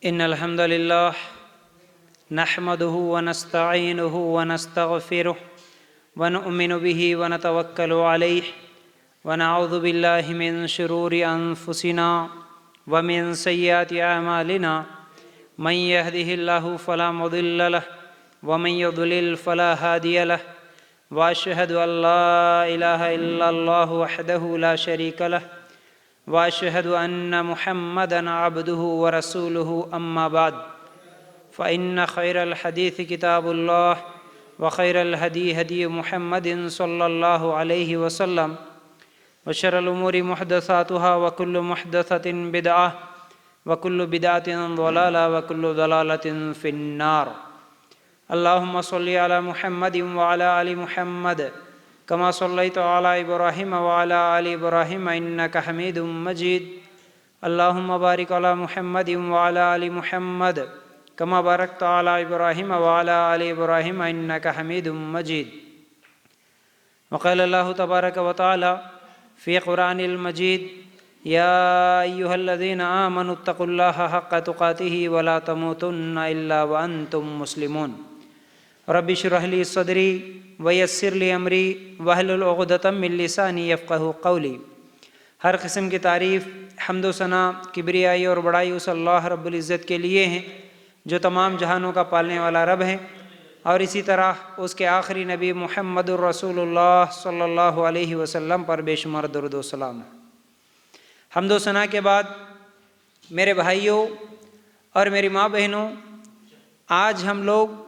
إن الحمد لله نحمده ونستعينه ونستغفره ونؤمن به ونتوكل عليه ونعوذ بالله من شرور أنفسنا ومن سيئات أعمالنا من يهده الله فلا مضل له ومن يضلل فلا هادي له وأشهد أن لا إله إلا الله وحده لا شريك له وأشهد أن محمدًا عبده ورسوله أما بعد فإن خير الحديث كتاب الله وخير الهدي هدي محمد صلى الله عليه وسلم وشر الأمور محدثاتها وكل محدثة بدعة وكل بدعة ضلالة وكل ضلالة في النار اللهم صل على محمد وعلى آل محمد كما صليت على إبراهيم وعلى آل إبراهيم إنك حميد مجيد اللهم بارك على محمد وعلى آل محمد كما باركت على إبراهيم وعلى آل إبراهيم إنك حميد مجيد وقال الله تبارك وتعالى في قرآن المجيد يا أيها الذين آمنوا اتقوا الله حق تقاته ولا تموتن إلا وأنتم مسلمون رب اشرح لي صدري ویسر لی امری واحلل عقدۃ من لسانی یفقہوا قولی۔ ہر قسم کی تعریف، حمد و ثنا، کبریائی اور بڑائی اس اللہ رب العزت کے لیے ہیں جو تمام جہانوں کا پالنے والا رب ہے، اور اسی طرح اس کے آخری نبی محمد الرسول اللہ صلی اللہ علیہ وسلم پر بے شمار درود و سلام۔ حمد و ثنا کے بعد میرے بھائیوں اور میری ماں بہنوں، آج ہم لوگ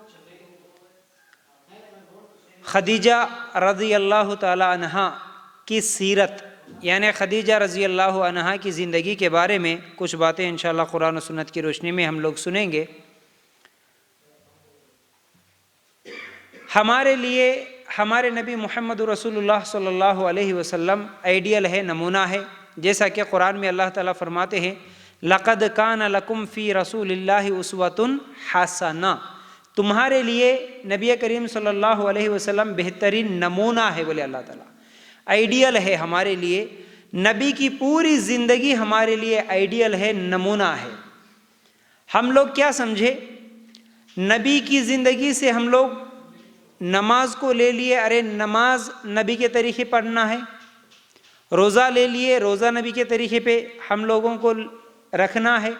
خدیجہ رضی اللہ تعالی عنہا کی سیرت یعنی خدیجہ رضی اللہ عنہا کی زندگی کے بارے میں کچھ باتیں انشاءاللہ قرآن و سنت کی روشنی میں ہم لوگ سنیں گے۔ ہمارے لیے ہمارے نبی محمد رسول اللہ صلی اللہ علیہ وسلم آئیڈیل ہے، نمونہ ہے، جیسا کہ قرآن میں اللہ تعالیٰ فرماتے ہیں لَقَدْ كَانَ لَكُمْ فِي رَسُولِ اللَّهِ أُسْوَةٌ حَسَنَةٌ، تمہارے لیے نبی کریم صلی اللہ علیہ وسلم بہترین نمونہ ہے، بولے اللہ تعالیٰ، آئیڈیل ہے ہمارے لیے۔ نبی کی پوری زندگی ہمارے لیے آئیڈیل ہے، نمونہ ہے۔ ہم لوگ کیا سمجھے؟ نبی کی زندگی سے ہم لوگ نماز کو لے لیے، ارے نماز نبی کے طریقے پڑھنا ہے، روزہ لے لیے، روزہ نبی کے طریقے پہ ہم لوگوں کو رکھنا ہے،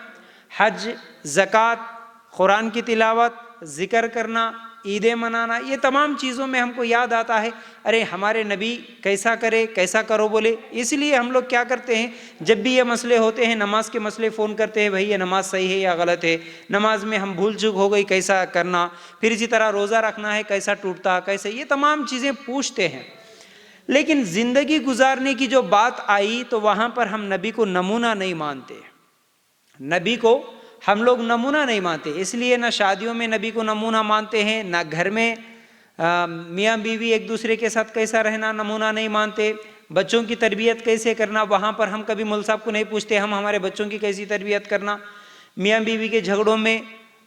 حج، زکوٰۃ، قرآن کی تلاوت، ذکر کرنا، عیدیں منانا، یہ تمام چیزوں میں ہم کو یاد آتا ہے ارے ہمارے نبی کیسا کرے، کیسا کرو بولے۔ اس لیے ہم لوگ کیا کرتے ہیں، جب بھی یہ مسئلے ہوتے ہیں، نماز کے مسئلے، فون کرتے ہیں بھائی یہ نماز صحیح ہے یا غلط ہے، نماز میں ہم بھول چوک ہو گئی کیسا کرنا، پھر اسی طرح روزہ رکھنا ہے کیسا ٹوٹتا، کیسے، یہ تمام چیزیں پوچھتے ہیں۔ لیکن زندگی گزارنے کی جو بات آئی تو وہاں پر ہم نبی کو نمونہ نہیں مانتے، نبی کو ہم لوگ نمونہ نہیں مانتے۔ اس لیے نہ شادیوں میں نبی کو نمونہ مانتے ہیں، نہ گھر میں میاں بیوی ایک دوسرے کے ساتھ کیسا رہنا نمونہ نہیں مانتے، بچوں کی تربیت کیسے کرنا وہاں پر ہم کبھی مول صاحب کو نہیں پوچھتے ہم ہمارے بچوں کی کیسی تربیت کرنا، میاں بیوی کے جھگڑوں میں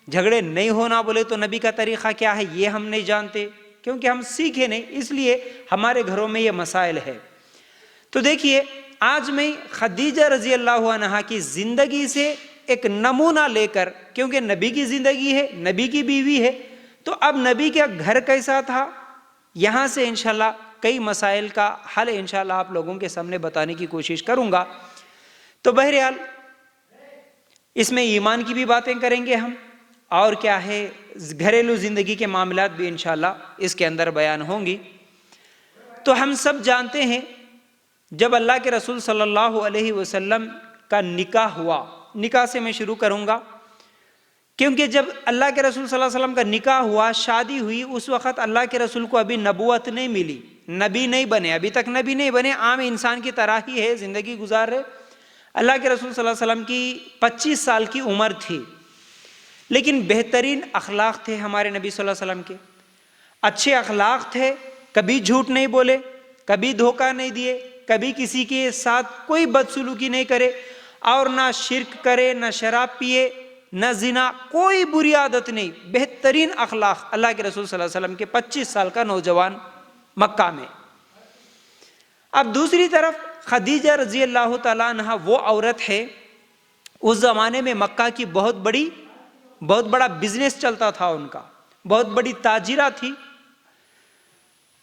جھگڑے نہیں ہونا بولے تو نبی کا طریقہ کیا ہے یہ ہم نہیں جانتے، کیونکہ ہم سیکھے نہیں، اس لیے ہمارے گھروں میں یہ مسائل ہے۔ تو دیکھیے آج میں خدیجہ رضی اللہ عنہا کی زندگی سے ایک نمونہ لے کر، کیونکہ نبی کی زندگی ہے، نبی کی بیوی ہے، تو اب نبی کا گھر کیسا تھا، یہاں سے انشاءاللہ کئی مسائل کا حل انشاءاللہ آپ لوگوں کے سامنے بتانے کی کوشش کروں گا۔ تو بہرحال اس میں ایمان کی بھی باتیں کریں گے ہم، اور کیا ہے گھریلو زندگی کے معاملات بھی انشاءاللہ اس کے اندر بیان ہوں گی۔ تو ہم سب جانتے ہیں جب اللہ کے رسول صلی اللہ علیہ وسلم کا نکاح ہوا، نکاح سے میں شروع کروں گا، کیونکہ جب اللہ کے رسول صلی اللہ علیہ وسلم کا نکاح ہوا، شادی ہوئی، اس وقت اللہ کے رسول کو ابھی نبوت نہیں ملی، نبی نہیں بنے، ابھی تک نبی نہیں بنے، عام انسان کی طرح ہی ہے، زندگی گزار رہے۔ اللہ کے رسول صلی اللہ علیہ وسلم کی 25 سال کی عمر تھی، لیکن بہترین اخلاق تھے ہمارے نبی صلی اللہ علیہ وسلم کے، اچھے اخلاق تھے، کبھی جھوٹ نہیں بولے، کبھی دھوکہ نہیں دیے، کبھی کسی کے ساتھ کوئی بدسلوکی نہیں کرے، اور نہ شرک کرے، نہ شراب پیے، نہ زنا، کوئی بری عادت نہیں، بہترین اخلاق اللہ کے رسول صلی اللہ علیہ وسلم کے 25 سال کا نوجوان مکہ میں۔ اب دوسری طرف خدیجہ رضی اللہ تعالیٰ عنہ وہ عورت ہے، اس زمانے میں مکہ کی بہت بڑا بزنس چلتا تھا، ان کا بہت بڑی تاجرہ تھی،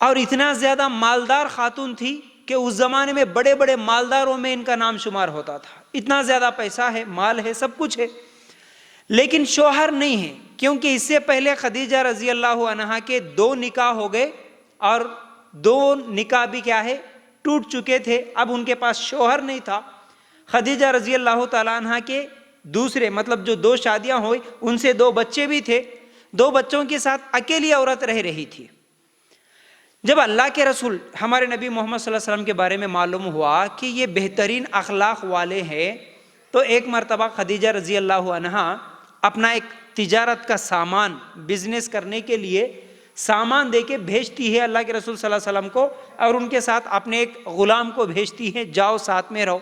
اور اتنا زیادہ مالدار خاتون تھی کہ اس زمانے میں بڑے بڑے مالداروں میں ان کا نام شمار ہوتا تھا، اتنا زیادہ پیسہ ہے، مال ہے، سب کچھ ہے، لیکن شوہر نہیں ہے، کیونکہ اس سے پہلے خدیجہ رضی اللہ عنہا کے 2 نکاح ہو گئے، اور 2 نکاح بھی کیا ہے، ٹوٹ چکے تھے، اب ان کے پاس شوہر نہیں تھا۔ خدیجہ رضی اللہ تعالیٰ عنہ کے دوسرے مطلب جو 2 شادیاں ہوئی، ان سے 2 بچے بھی تھے، 2 بچوں کے ساتھ اکیلی عورت رہ رہی تھی۔ جب اللہ کے رسول ہمارے نبی محمد صلی اللہ علیہ وسلم کے بارے میں معلوم ہوا کہ یہ بہترین اخلاق والے ہیں، تو ایک مرتبہ خدیجہ رضی اللہ عنہا اپنا ایک تجارت کا سامان بزنس کرنے کے لیے سامان دے کے بھیجتی ہے اللہ کے رسول صلی اللہ علیہ وسلم کو، اور ان کے ساتھ اپنے ایک غلام کو بھیجتی ہے، جاؤ ساتھ میں رہو۔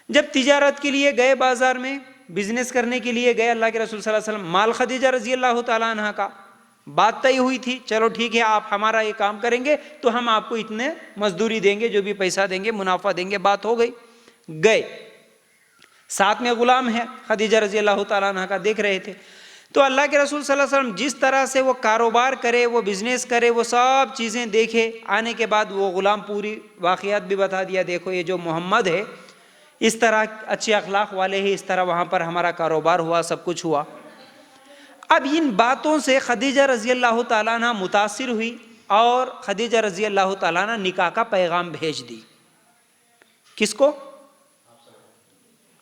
جب تجارت کے لیے گئے، بازار میں بزنس کرنے کے لیے گئے اللہ کے رسول صلی اللہ علیہ وسلم، مال خدیجہ رضی اللہ تعالیٰ عنہ کا، بات طے ہوئی تھی، چلو ٹھیک ہے آپ ہمارا یہ کام کریں گے تو ہم آپ کو اتنے مزدوری دیں گے، جو بھی پیسہ دیں گے منافع دیں گے، بات ہو گئی۔ گئے، ساتھ میں غلام ہے خدیجہ رضی اللہ تعالیٰ عنہ کا، دیکھ رہے تھے۔ تو اللہ کے رسول صلی اللہ علیہ وسلم جس طرح سے وہ کاروبار کرے، وہ بزنس کرے، وہ سب چیزیں دیکھے، آنے کے بعد وہ غلام پوری واقعات بھی بتا دیا، دیکھو یہ جو محمد ہے اس طرح اچھے اخلاق والے ہیں، اس طرح وہاں پر ہمارا کاروبار ہوا، سب کچھ ہوا۔ اب ان باتوں سے خدیجہ رضی اللہ تعالیٰ عنہ متاثر ہوئی، اور خدیجہ رضی اللہ تعالیٰ عنہ نکاح کا پیغام بھیج دی۔ کس کو؟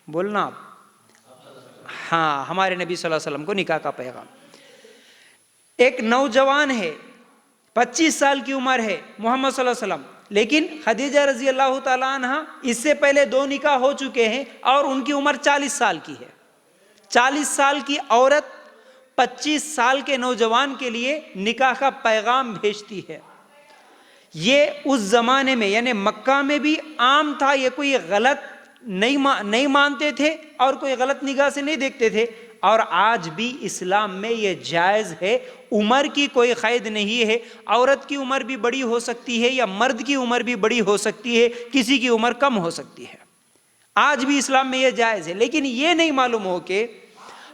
بولنا آپ۔ ہاں، ہمارے نبی صلی اللہ علیہ وسلم کو نکاح کا پیغام۔ ایک نوجوان ہے، 25 سال کی عمر ہے محمد صلی اللہ علیہ وسلم، لیکن خدیجہ رضی اللہ تعالیٰ عنہ اس سے پہلے 2 نکاح ہو چکے ہیں، اور ان کی عمر 40 سال کی ہے۔ 40 سال کی عورت 25 سال کے نوجوان کے لیے نکاح کا پیغام بھیجتی ہے۔ یہ اس زمانے میں یعنی مکہ میں بھی عام تھا، یہ کوئی غلط نہیں مانتے تھے اور کوئی غلط نگاہ سے نہیں دیکھتے تھے، اور آج بھی اسلام میں یہ جائز ہے، عمر کی کوئی قید نہیں ہے، عورت کی عمر بھی بڑی ہو سکتی ہے یا مرد کی عمر بھی بڑی ہو سکتی ہے، کسی کی عمر کم ہو سکتی ہے، آج بھی اسلام میں یہ جائز ہے۔ لیکن یہ نہیں معلوم ہو کہ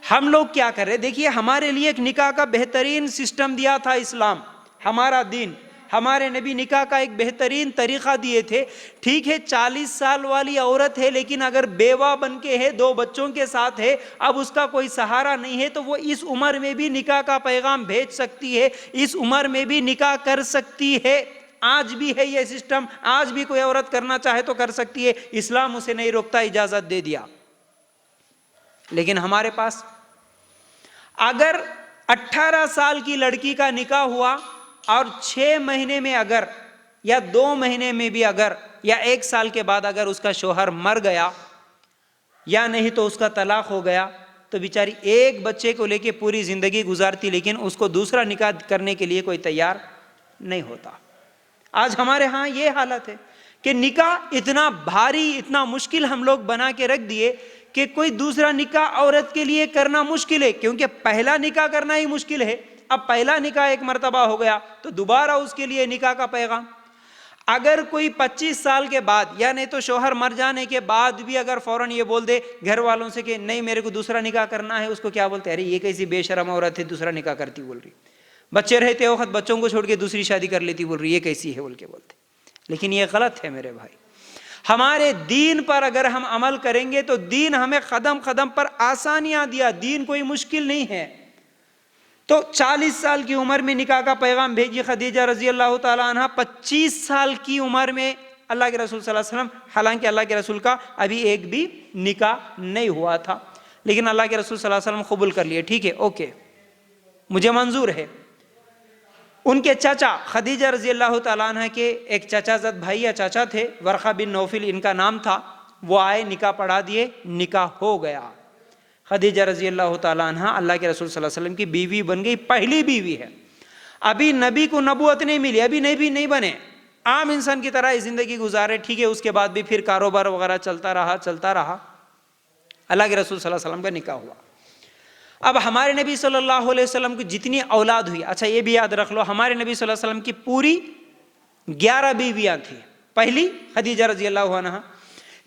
ہم لوگ کیا کر رہے۔ دیکھیے ہمارے لیے ایک نکاح کا بہترین سسٹم دیا تھا اسلام، ہمارا دین، ہمارے نبی نکاح کا ایک بہترین طریقہ دیے تھے۔ ٹھیک ہے 40 سال والی عورت ہے، لیکن اگر بیوہ بن کے ہے، 2 بچوں کے ساتھ ہے، اب اس کا کوئی سہارا نہیں ہے، تو وہ اس عمر میں بھی نکاح کا پیغام بھیج سکتی ہے، اس عمر میں بھی نکاح کر سکتی ہے۔ آج بھی ہے یہ سسٹم، آج بھی کوئی عورت کرنا چاہے تو کر سکتی ہے، اسلام اسے نہیں روکتا، اجازت دے دیا۔ لیکن ہمارے پاس اگر 18 سال کی لڑکی کا نکاح ہوا اور 6 مہینے میں اگر یا 2 مہینے میں بھی اگر یا 1 سال کے بعد اگر اس کا شوہر مر گیا یا نہیں تو اس کا طلاق ہو گیا، تو بیچاری ایک بچے کو لے کے پوری زندگی گزارتی، لیکن اس کو دوسرا نکاح کرنے کے لیے کوئی تیار نہیں ہوتا۔ آج ہمارے ہاں یہ حالت ہے کہ نکاح اتنا بھاری، اتنا مشکل ہم لوگ بنا کے رکھ دیے کہ کوئی دوسرا نکاح عورت کے لیے کرنا مشکل ہے، کیونکہ پہلا نکاح کرنا ہی مشکل ہے۔ اب پہلا نکاح ایک مرتبہ ہو گیا تو دوبارہ اس کے لیے نکاح کا پیغام۔ اگر کوئی 25 سال کے بعد یا نہیں تو شوہر مر جانے کے بعد بھی اگر فوراً یہ بول دے گھر والوں سے کہ نہیں میرے کو دوسرا نکاح کرنا ہے، اس کو کیا بولتے ہیں؟ ارے یہ کیسی بے شرم عورت ہے، دوسرا نکاح کرتی بول رہی، بچے رہتے وقت بچوں کو چھوڑ کے دوسری شادی کر لیتی بول رہی، یہ کیسی ہے بول کے بولتے۔ لیکن یہ غلط ہے میرے بھائی۔ ہمارے دین پر اگر ہم عمل کریں گے تو دین ہمیں قدم قدم پر آسانیاں دیا، دین کوئی مشکل نہیں ہے۔ تو 40 سال کی عمر میں نکاح کا پیغام بھیجی خدیجہ رضی اللہ تعالیٰ عنہ۔ 25 سال کی عمر میں اللہ کے رسول صلی اللہ علیہ وسلم، حالانکہ اللہ کے رسول کا ابھی ایک بھی نکاح نہیں ہوا تھا، لیکن اللہ کے رسول صلی اللہ علیہ وسلم قبول کر لیے، ٹھیک ہے اوکے مجھے منظور ہے۔ ان کے چاچا خدیجہ رضی اللہ تعالیٰ عنہ کے ایک چاچا زد بھائی یا چاچا تھے، ورقہ بن نوفل ان کا نام تھا، وہ آئے نکاح پڑھا دیے، نکاح ہو گیا۔ خدیجہ رضی اللہ تعالیٰ عنہ اللہ کے رسول صلی اللہ علیہ وسلم کی بیوی بن گئی، پہلی بیوی ہے۔ ابھی نبی کو نبوت نہیں ملی، ابھی نبی نہیں بنے، عام انسان کی طرح زندگی گزارے، ٹھیک ہے۔ اس کے بعد بھی پھر کاروبار وغیرہ چلتا رہا۔ اللہ کے رسول صلی اللہ علیہ وسلم کا نکاح ہوا۔ اب ہمارے نبی صلی اللہ علیہ وسلم کی جتنی اولاد ہوئی، اچھا یہ بھی یاد رکھ لو، ہمارے نبی صلی اللہ علیہ وسلم کی پوری 11 بیویاں تھیں، پہلی خدیجہ رضی اللہ عنہ،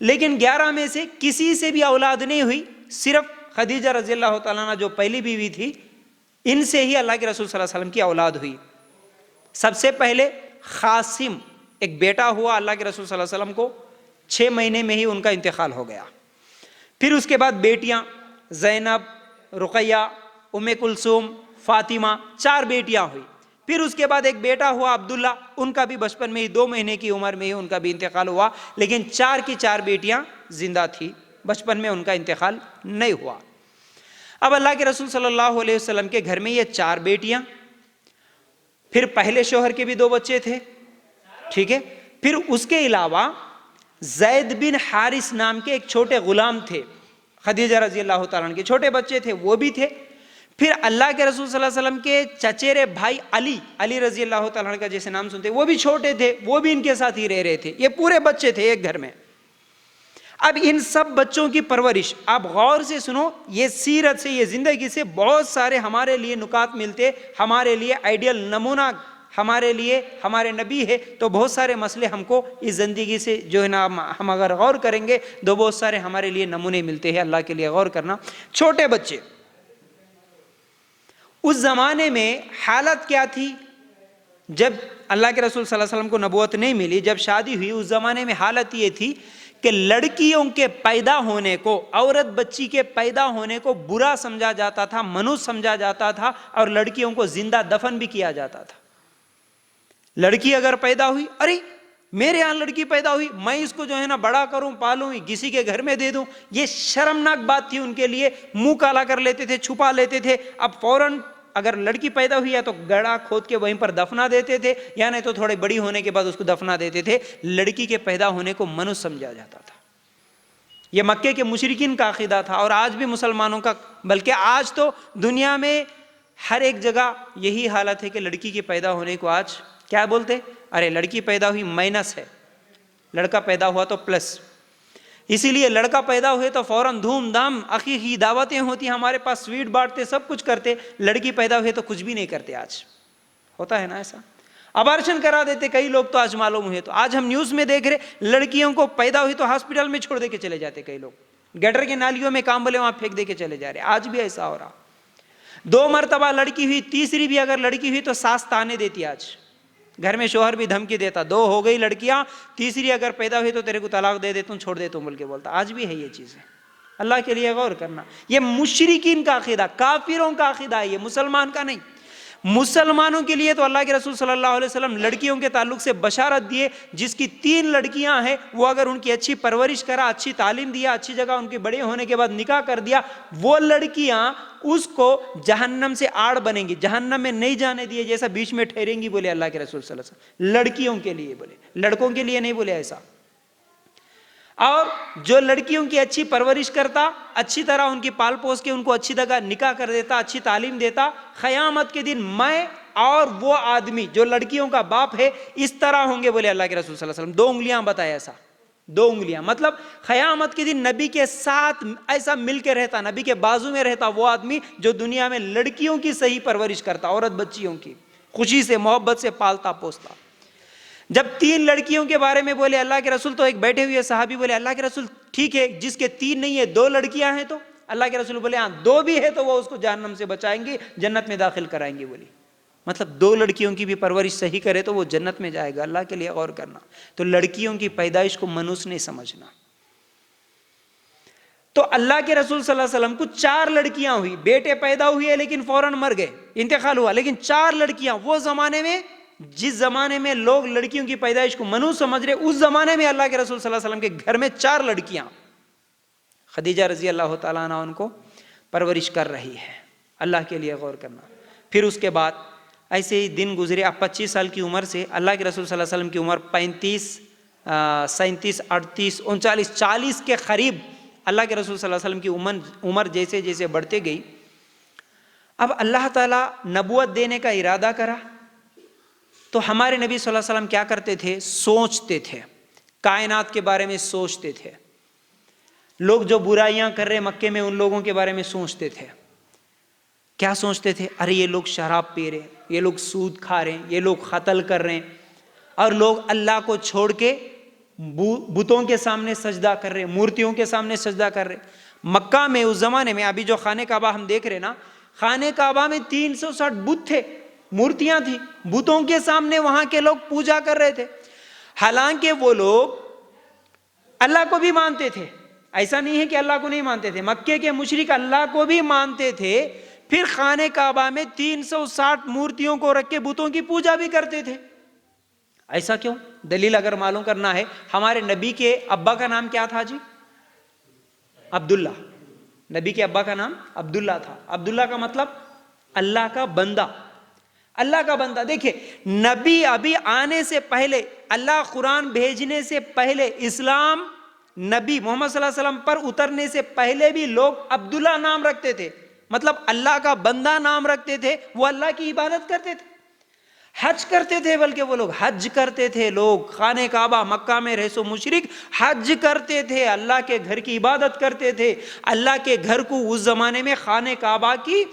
لیکن 11 میں سے کسی سے بھی اولاد نہیں ہوئی، صرف خدیجہ رضی اللہ تعالیٰ عنہ جو پہلی بیوی تھی، ان سے ہی اللہ کے رسول صلی اللہ علیہ وسلم کی اولاد ہوئی۔ سب سے پہلے قاسم ایک بیٹا ہوا اللہ کے رسول صلی اللہ علیہ وسلم کو، 6 مہینے میں ہی ان کا انتقال ہو گیا۔ پھر اس کے بعد بیٹیاں زینب، رقیہ، ام کلثوم، فاطمہ، 4 بیٹیاں ہوئی۔ پھر اس کے بعد ایک بیٹا ہوا عبداللہ، ان کا بھی بچپن میں ہی 2 مہینے کی عمر میں ہی ان کا بھی انتقال ہوا، لیکن 4 کی 4 بیٹیاں زندہ تھی، بچپن میں ان کا انتقال نہیں ہوا۔ اب اللہ کے رسول صلی اللہ علیہ وسلم کے گھر میں یہ 4 بیٹیاں، پھر پہلے شوہر کے بھی 2 بچے تھے، ٹھیک ہے، پھر اس کے علاوہ زید بن حارث نام کے ایک چھوٹے غلام تھے، خدیجہ رضی اللہ تعالیٰ عنہ کے چھوٹے بچے تھے، وہ بھی تھے۔ پھر اللہ کے رسول صلی اللہ علیہ وسلم کے چچیرے بھائی علی رضی اللہ تعالیٰ عنہ کا جیسے نام سنتے، وہ بھی چھوٹے تھے، وہ بھی ان کے ساتھ ہی رہ رہے تھے، یہ پورے بچے تھے ایک گھر میں۔ اب ان سب بچوں کی پرورش آپ غور سے سنو، یہ سیرت سے، یہ زندگی سے بہت سارے ہمارے لیے نکات ملتے، ہمارے لیے آئیڈیل نمونہ ہمارے لیے ہمارے نبی ہے، تو بہت سارے مسئلے ہم کو اس زندگی سے جو ہے نا ہم اگر غور کریں گے تو بہت سارے ہمارے لیے نمونے ملتے ہیں۔ اللہ کے لیے غور کرنا۔ چھوٹے بچے، اس زمانے میں حالت کیا تھی؟ جب اللہ کے رسول صلی اللہ علیہ وسلم کو نبوت نہیں ملی، جب شادی ہوئی، اس زمانے میں حالت یہ تھی کہ لڑکیوں کے پیدا ہونے کو، عورت بچی کے پیدا ہونے کو برا سمجھا جاتا تھا، منحوس سمجھا جاتا تھا، اور لڑکیوں کو زندہ دفن بھی کیا جاتا تھا۔ لڑکی اگر پیدا ہوئی، ارے میرے یہاں لڑکی پیدا ہوئی، میں اس کو جو ہے نا بڑا کروں، پالوں، کسی کے گھر میں دے دوں، یہ شرمناک بات تھی ان کے لیے، منہ کالا کر لیتے تھے، چھپا لیتے تھے۔ اب فوراً اگر لڑکی پیدا ہوئی یا تو گڑھا کھود کے وہیں پر دفنا دیتے تھے، یا نہیں تو تھوڑے بڑی ہونے کے بعد اس کو دفنا دیتے تھے۔ لڑکی کے پیدا ہونے کو منحوس سمجھا جاتا تھا۔ یہ مکے کے مشرکین کا عقیدہ تھا، اور آج بھی مسلمانوں کا، بلکہ آج تو دنیا میں ہر ایک جگہ یہی حالت ہے کہ لڑکی کے پیدا ہونے کو آج کیا بولتے؟ ارے لڑکی پیدا ہوئی مائنس ہے، لڑکا پیدا ہوا تو پلس۔ اسی لیے لڑکا پیدا ہوئے تو فوراً دھوم دھام عقیقی دعوتیں ہوتی، ہمارے پاس سویٹ بانٹتے، سب کچھ کرتے۔ لڑکی پیدا ہوئے تو کچھ بھی نہیں کرتے۔ آج ہوتا ہے نا ایسا، ابارشن کرا دیتے کئی لوگ، تو آج معلوم ہوئے، تو آج ہم نیوز میں دیکھ رہے لڑکیوں کو پیدا ہوئی تو ہاسپٹل میں چھوڑ دے کے چلے جاتے کئی لوگ، گٹر کے نالیوں میں کام بولے وہاں پھینک دے کے چلے جا رہے۔ آج بھی ایسا ہو رہا۔ 2 مرتبہ لڑکی ہوئی، تیسری بھی اگر لڑکی ہوئی تو ساس تانے دیتی۔ آج گھر میں شوہر بھی دھمکی دیتا، 2 ہو گئی لڑکیاں، تیسری اگر پیدا ہوئی تو تیرے کو طلاق دے دیتا ہوں، چھوڑ دیتا ہوں بول کے بولتا۔ آج بھی ہے یہ چیزیں۔ اللہ کے لیے غور کرنا، یہ مشرکین کا عقیدہ، کافروں کا عقیدہ ہے، یہ مسلمان کا نہیں۔ مسلمانوں کے لیے تو اللہ کے رسول صلی اللہ علیہ وسلم لڑکیوں کے تعلق سے بشارت دیے، جس کی 3 لڑکیاں ہیں، وہ اگر ان کی اچھی پرورش کرا، اچھی تعلیم دیا، اچھی جگہ ان کے بڑے ہونے کے بعد نکاح کر دیا، وہ لڑکیاں اس کو جہنم سے آڑ بنیں گی، جہنم میں نہیں جانے دیے جیسا بیچ میں ٹھہریں گی، بولے اللہ کے رسول صلی اللہ علیہ وسلم۔ لڑکیوں کے لیے بولے، لڑکوں کے لیے نہیں بولے ایسا۔ اور جو لڑکیوں کی اچھی پرورش کرتا، اچھی طرح ان کی پال پوس کے ان کو اچھی جگہ نکاح کر دیتا، اچھی تعلیم دیتا، قیامت کے دن میں اور وہ آدمی جو لڑکیوں کا باپ ہے اس طرح ہوں گے، بولے اللہ کے رسول صلی اللہ علیہ وسلم۔ 2 انگلیاں بتایا ایسا، 2 انگلیاں، مطلب قیامت کے دن نبی کے ساتھ ایسا مل کے رہتا، نبی کے بازو میں رہتا وہ آدمی جو دنیا میں لڑکیوں کی صحیح پرورش کرتا، عورت بچیوں کی خوشی سے محبت سے پالتا پوستا۔ جب 3 لڑکیوں کے بارے میں بولے اللہ کے رسول، تو ایک بیٹھے ہوئے صحابی بولے اللہ کے رسول ٹھیک ہے، جس کے 3 نہیں ہے 2 لڑکیاں ہیں، تو اللہ کے رسول بولے ہاں 2 بھی ہے تو وہ اس کو جہنم سے بچائیں گے، جنت میں داخل کرائیں گے۔ بولی مطلب 2 لڑکیوں کی بھی پرورش صحیح کرے تو وہ جنت میں جائے گا۔ اللہ کے لیے غور کرنا۔ تو لڑکیوں کی پیدائش کو منحوس نہیں سمجھنا۔ تو اللہ کے رسول صلی اللہ علیہ وسلم کو 4 لڑکیاں ہوئی، بیٹے پیدا ہوئے لیکن فوراً مر گئے، انتقال ہوا، لیکن 4 لڑکیاں۔ وہ زمانے میں، جس زمانے میں لوگ لڑکیوں کی پیدائش کو منحوس سمجھ رہے، اس زمانے میں اللہ کے رسول صلی اللہ علیہ وسلم کے گھر میں 4 لڑکیاں، خدیجہ رضی اللہ تعالیٰ عنہ ان کو پرورش کر رہی ہے۔ اللہ کے لیے غور کرنا۔ پھر اس کے بعد ایسے ہی دن گزرے، اب 25 سال کی عمر سے اللہ کے رسول صلی اللہ علیہ وسلم کی عمر 35، 37، 38، 39، 40 کے قریب اللہ کے رسول صلی اللہ علیہ وسلم کی عمر جیسے جیسے بڑھتے گئی، اب اللہ تعالیٰ نبوت دینے کا ارادہ کرا، تو ہمارے نبی صلی اللہ علیہ وسلم کیا کرتے تھے؟ سوچتے تھے، کائنات کے بارے میں سوچتے تھے۔ لوگ جو برائیاں کر رہے مکے میں، ان لوگوں کے بارے میں سوچتے تھے۔ کیا سوچتے تھے؟ ارے یہ لوگ شراب پی رہے، یہ لوگ سود کھا رہے ہیں، یہ لوگ قتل کر رہے ہیں، اور لوگ اللہ کو چھوڑ کے بتوں کے سامنے سجدہ کر رہے، مورتیوں کے سامنے سجدہ کر رہے۔ مکہ میں اس زمانے میں ابھی جو خانہ کعبہ ہم دیکھ رہے نا، خانہ کعبہ میں 360 بت تھے، مورتیاں تھیں، بتوں کے سامنے وہاں کے لوگ پوجا کر رہے تھے۔ حالانکہ وہ لوگ اللہ کو بھی مانتے تھے، ایسا نہیں ہے کہ اللہ کو نہیں مانتے تھے، مکے کے مشرک اللہ کو بھی مانتے تھے، پھر خانہ کعبہ میں 360 مورتیوں کو رکھ کے بتوں کی پوجا بھی کرتے تھے۔ ایسا کیوں؟ دلیل اگر معلوم کرنا ہے، ہمارے نبی کے ابا کا نام کیا تھا جی؟ عبداللہ۔ نبی کے ابا کا نام عبداللہ تھا۔ عبداللہ کا مطلب اللہ کا بندہ، اللہ کا بندہ۔ دیکھیں، نبی ابھی آنے سے پہلے، اللہ قرآن بھیجنے سے پہلے، اسلام نبی محمد صلی اللہ علیہ وسلم پر اترنے سے پہلے بھی لوگ عبداللہ نام رکھتے تھے، مطلب اللہ کا بندہ نام رکھتے تھے۔ وہ اللہ کی عبادت کرتے تھے، حج کرتے تھے، بلکہ وہ لوگ حج کرتے تھے۔ لوگ خانہ کعبہ مکہ میں رہے سو مشرک حج کرتے تھے، اللہ کے گھر کی عبادت کرتے تھے۔ اللہ کے گھر کو اس زمانے میں خانہ کعبہ کی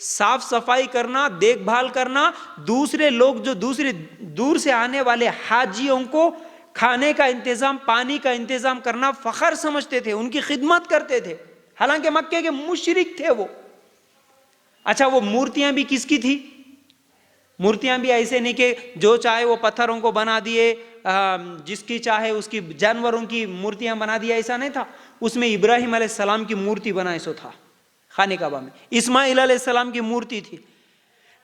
صاف صفائی کرنا، دیکھ بھال کرنا، دوسرے لوگ جو دوسرے دور سے آنے والے حاجیوں کو کھانے کا انتظام، پانی کا انتظام کرنا فخر سمجھتے تھے، ان کی خدمت کرتے تھے، حالانکہ مکے کے مشرک تھے وہ۔ اچھا، وہ مورتیاں بھی کس کی تھی؟ مورتیاں بھی ایسے نہیں کہ جو چاہے وہ پتھروں کو بنا دیے، جس کی چاہے اس کی جانوروں کی مورتیاں بنا دیا، ایسا نہیں تھا۔ اس میں ابراہیم علیہ السلام کی مورتی بنا ایسو تھا خانہ کعبہ میں، اسماعیل علیہ السلام کی مورتی تھی۔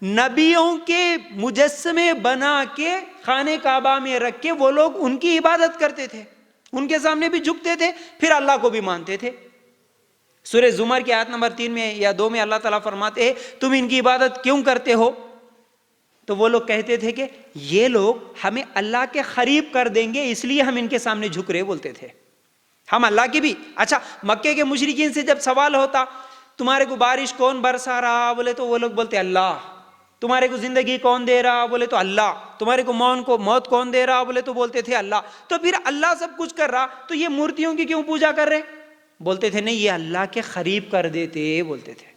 نبیوں کے مجسمے بنا کے خانہ کعبہ میں رکھ کے وہ لوگ ان کی عبادت کرتے تھے، ان کے سامنے بھی جھکتے تھے، پھر اللہ کو بھی مانتے تھے۔ سورہ زمر کی آیت نمبر 3 میں یا 2 میں اللہ تعالیٰ فرماتے ہیں تم ان کی عبادت کیوں کرتے ہو؟ تو وہ لوگ کہتے تھے کہ یہ لوگ ہمیں اللہ کے قریب کر دیں گے، اس لیے ہم ان کے سامنے جھک رہے، بولتے تھے ہم اللہ کی بھی۔ اچھا، مکے کے مشرکین سے جب سوال ہوتا تمہارے کو بارش کون برسا رہا، بولے تو وہ لوگ بولتے اللہ۔ تمہارے کو زندگی کون دے رہا، بولے تو اللہ۔ تمہارے کو موت کون دے رہا، بولے تو بولتے تھے اللہ۔ تو پھر اللہ سب کچھ کر رہا، تو یہ مورتیوں کی کیوں پوجا کر رہے؟ بولتے تھے نہیں، یہ اللہ کے قریب کر دیتے، بولتے تھے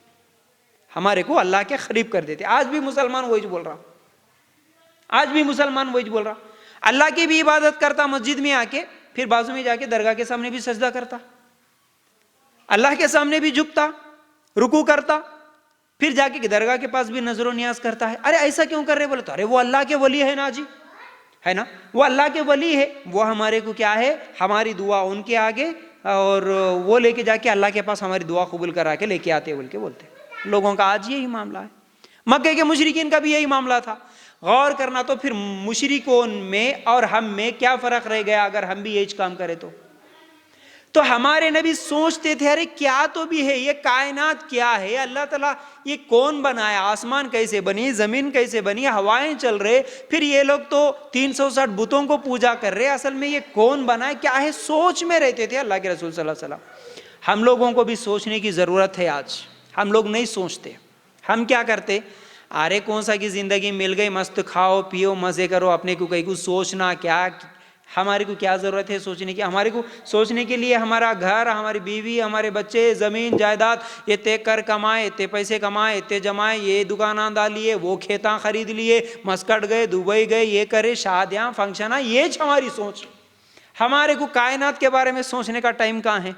ہمارے کو اللہ کے قریب کر دیتے۔ آج بھی مسلمان وہی بول رہا، آج بھی مسلمان وہی بول رہا، اللہ کی بھی عبادت کرتا مسجد میں آ کے، پھر بازو میں جا کے درگاہ کے سامنے بھی سجدہ کرتا، اللہ کے سامنے بھی جھکتا، رکوع کرتا، پھر جا کے درگاہ کے پاس بھی نظر و نیاز کرتا ہے۔ ارے ایسا کیوں کر رہے؟ بولے تو ارے وہ اللہ کے ولی ہے نا جی، ہے نا، وہ اللہ کے ولی ہے، وہ ہمارے کو کیا ہے، ہماری دعا ان کے آگے، اور وہ لے کے جا کے اللہ کے پاس ہماری دعا قبول کرا کے لے کے آتے بول کے بولتے۔ لوگوں کا آج یہی معاملہ ہے، مکے کے مشرکین کا بھی یہی معاملہ تھا۔ غور کرنا تو پھر مشرکوں میں اور ہم میں کیا فرق رہ گیا اگر ہم بھی یہی کام کرے تو ہمارے نبی سوچتے تھے ارے کیا تو بھی ہے، یہ کائنات کیا ہے، اللہ تعالیٰ یہ کون بنایا، آسمان کیسے بنی، زمین کیسے بنی، ہوائیں چل رہے، پھر یہ لوگ تو 360 بتوں کو پوجا کر رہے، اصل میں یہ کون بنائے، کیا ہے، سوچ میں رہتے تھے اللہ کے رسول صلی اللہ علیہ وسلم۔ ہم لوگوں کو بھی سوچنے کی ضرورت ہے آج، ہم لوگ نہیں سوچتے، ہم کیا کرتے، ارے کون سا کی زندگی مل گئی، مست کھاؤ پیو مزے کرو، اپنے کو کہیں کو سوچنا کیا، ہمارے کو کیا ضرورت ہے سوچنے کی؟ ہمارے کو سوچنے کے لیے ہمارا گھر، ہماری بیوی، ہمارے بچے، زمین جائیداد، یہ تے کر کمائے، تے پیسے کمائے، تے جمائے، یہ دکاناں ڈال لیے، وہ کھیتاں خرید لیے، مسکٹ گئے، دبئی گئے، یہ کرے، شادیاں فنکشن، یہ ہماری سوچ۔ ہمارے کو کائنات کے بارے میں سوچنے کا ٹائم کہاں ہے؟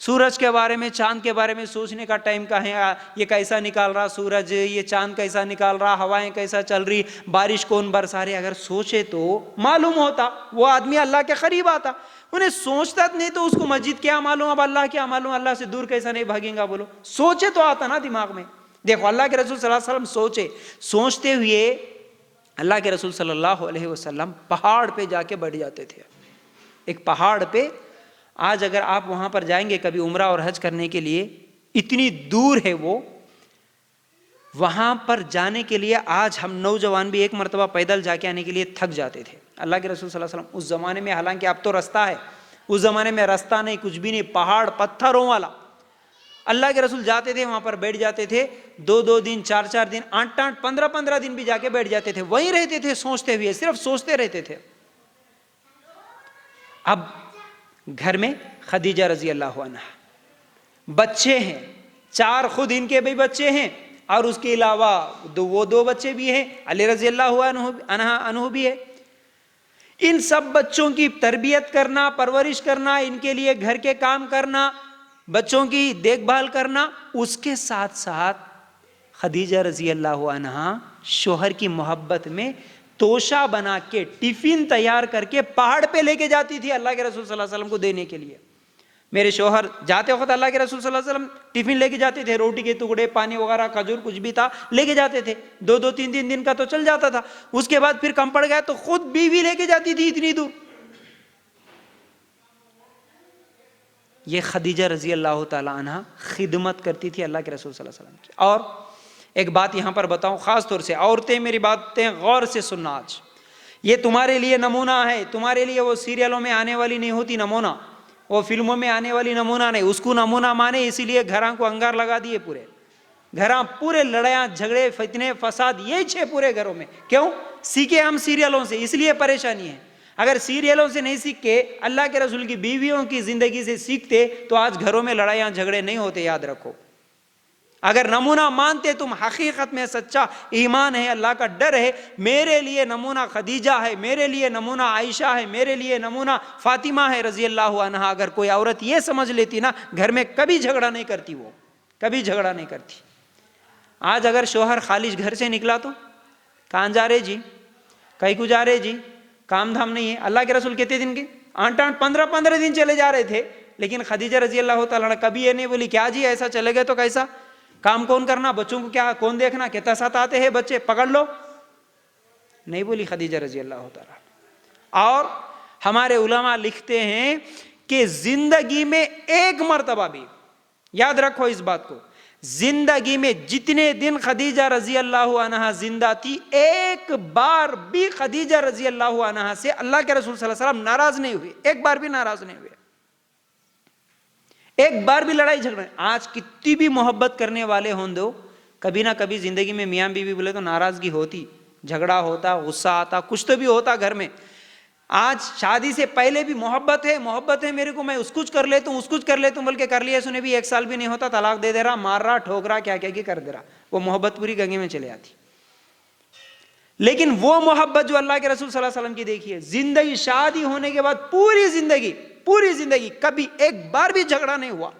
سورج کے بارے میں، چاند کے بارے میں سوچنے کا ٹائم کہاں ہے؟ یہ کیسا نکال رہا سورج، یہ چاند کیسا نکال رہا، ہوائیں کیسا چل رہی، بارش کون برسا رہے، اگر سوچے تو معلوم ہوتا، وہ آدمی اللہ کے قریب آتا۔ انہیں سوچتا نہیں تو اس کو مسجد کیا معلوم، اب اللہ کیا معلوم، اللہ سے دور کیسا نہیں بھاگیں گا، بولو سوچے تو آتا نا دماغ میں۔ دیکھو اللہ کے رسول صلی اللہ علیہ وسلم سوچے، سوچتے ہوئے اللہ کے رسول صلی اللہ علیہ وسلم پہاڑ پہ جا کے بیٹھ جاتے تھے، ایک پہاڑ پہ۔ آج اگر آپ وہاں پر جائیں گے کبھی عمرہ اور حج کرنے کے لیے، اتنی دور ہے وہ، وہاں پر جانے کے لیے آج ہم نوجوان بھی ایک مرتبہ پیدل جا کے آنے کے لیے تھک جاتے تھے۔ اللہ کے رسول صلی اللہ علیہ وسلم اس زمانے میں، حالانکہ اب تو رستہ ہے، اس زمانے میں رستہ نہیں، کچھ بھی نہیں، پہاڑ پتھروں والا۔ اللہ کے رسول جاتے تھے وہاں پر بیٹھ جاتے تھے، 2 دن 4 دن 8 15 دن بھی جا کے بیٹھ جاتے تھے، وہیں رہتے تھے سوچتے ہوئے، صرف سوچتے رہتے تھے۔ اب گھر میں خدیجہ رضی اللہ عنہ، بچے ہیں 4، خود ان کے بھی بچے ہیں، اور اس کے علاوہ وہ 2 بچے بھی ہیں، علی رضی اللہ عنہ بھی ہے۔ ان سب بچوں کی تربیت کرنا، پرورش کرنا، ان کے لیے گھر کے کام کرنا، بچوں کی دیکھ بھال کرنا، اس کے ساتھ ساتھ خدیجہ رضی اللہ عنہا شوہر کی محبت میں توشہ بنا کے ٹفن تیار کر کے پہاڑ پہ لے کے جاتی تھی اللہ کے رسول صلی اللہ علیہ وسلم کو دینے کے لیے. میرے شوہر جاتے وقت اللہ کے رسول صلی اللہ علیہ وسلم ٹفن لے کے جاتے تھے، روٹی کے ٹکڑے، پانی وغیرہ، کھجور کچھ بھی تھا لے کے جاتے تھے. 2-3 دن کا تو چل جاتا تھا. اس کے بعد پھر کم پڑ گیا تو خود بیوی لے کے جاتی تھی اتنی دور. یہ خدیجہ رضی اللہ تعالی عنہ خدمت کرتی تھی اللہ کے رسول صلی اللہ علیہ وسلم کی. اور ایک بات یہاں پر بتاؤں، خاص طور سے عورتیں میری باتیں غور سے سننا. آج یہ تمہارے لیے نمونہ ہے، تمہارے لیے وہ سیریلوں میں آنے والی نہیں ہوتی نمونہ، وہ فلموں میں آنے والی نمونہ نہیں. اس کو نمونہ مانے، اسی لیے گھراں کو انگار لگا دیے، پورے گھراں پورے لڑائیاں جھگڑے فتنے فساد یہ چھے پورے گھروں میں. کیوں؟ سیکھے ہم سیریلوں سے، اس لیے پریشانی ہے. اگر سیریلوں سے نہیں سیکھ کے اللہ کے رسول کی بیویوں کی زندگی سے سیکھتے تو آج گھروں میں لڑائیاں جھگڑے نہیں ہوتے. یاد رکھو، اگر نمونہ مانتے تم، حقیقت میں سچا ایمان ہے، اللہ کا ڈر ہے، میرے لیے نمونہ خدیجہ ہے، میرے لیے نمونہ عائشہ ہے، میرے لیے نمونہ فاطمہ ہے رضی اللہ عنہا. اگر کوئی عورت یہ سمجھ لیتی نا، گھر میں کبھی جھگڑا نہیں کرتی، وہ کبھی جھگڑا نہیں کرتی. آج اگر شوہر خالص گھر سے نکلا تو کہاں جا رہے جی، کہیں کو جا رہے جی، کام دھام نہیں ہے. اللہ کے رسول کہتے دن کے 8-15 دن چلے جا رہے تھے، لیکن خدیجہ رضی اللہ تعالیٰ نے کبھی یہ نہیں بولی کیا جی ایسا چلے گئے تو کیسا، کام کون کرنا، بچوں کو کیا کون دیکھنا، کہتا ساتھ آتے ہیں بچے پکڑ لو، نہیں بولی خدیجہ رضی اللہ تعالیٰ. اور ہمارے علماء لکھتے ہیں کہ زندگی میں ایک مرتبہ بھی، یاد رکھو اس بات کو، زندگی میں جتنے دن خدیجہ رضی اللہ عنہا زندہ تھی، ایک بار بھی خدیجہ رضی اللہ عنہا سے اللہ کے رسول صلی اللہ علیہ وسلم ناراض نہیں ہوئے، ایک بار بھی ناراض نہیں ہوئے، ایک بار بھی لڑائی جھگڑا. آج کتنی بھی محبت کرنے والے ہوں دو، کبھی نہ کبھی زندگی میں میاں بیوی بولے تو ناراضگی ہوتی، جھگڑا ہوتا، غصہ آتا، کچھ تو بھی ہوتا گھر میں. آج شادی سے پہلے بھی محبت ہے میرے کو، میں اس کچھ کر لیتا ہوں، اس کچھ کر لیتا ہوں، بلکہ کر لیا سنے بھی 1 سال بھی نہیں ہوتا طلاق دے دے رہا، مار رہا، ٹھوک رہا، کیا کر دے رہا. وہ محبت پوری گنگے میں چلے آتی. لیکن وہ محبت جو اللہ کے رسول صلی اللہ علیہ وسلم کی دیکھیے، زندگی شادی ہونے کے بعد پوری زندگی کبھی ایک بار بھی جھگڑا نہیں ہوا.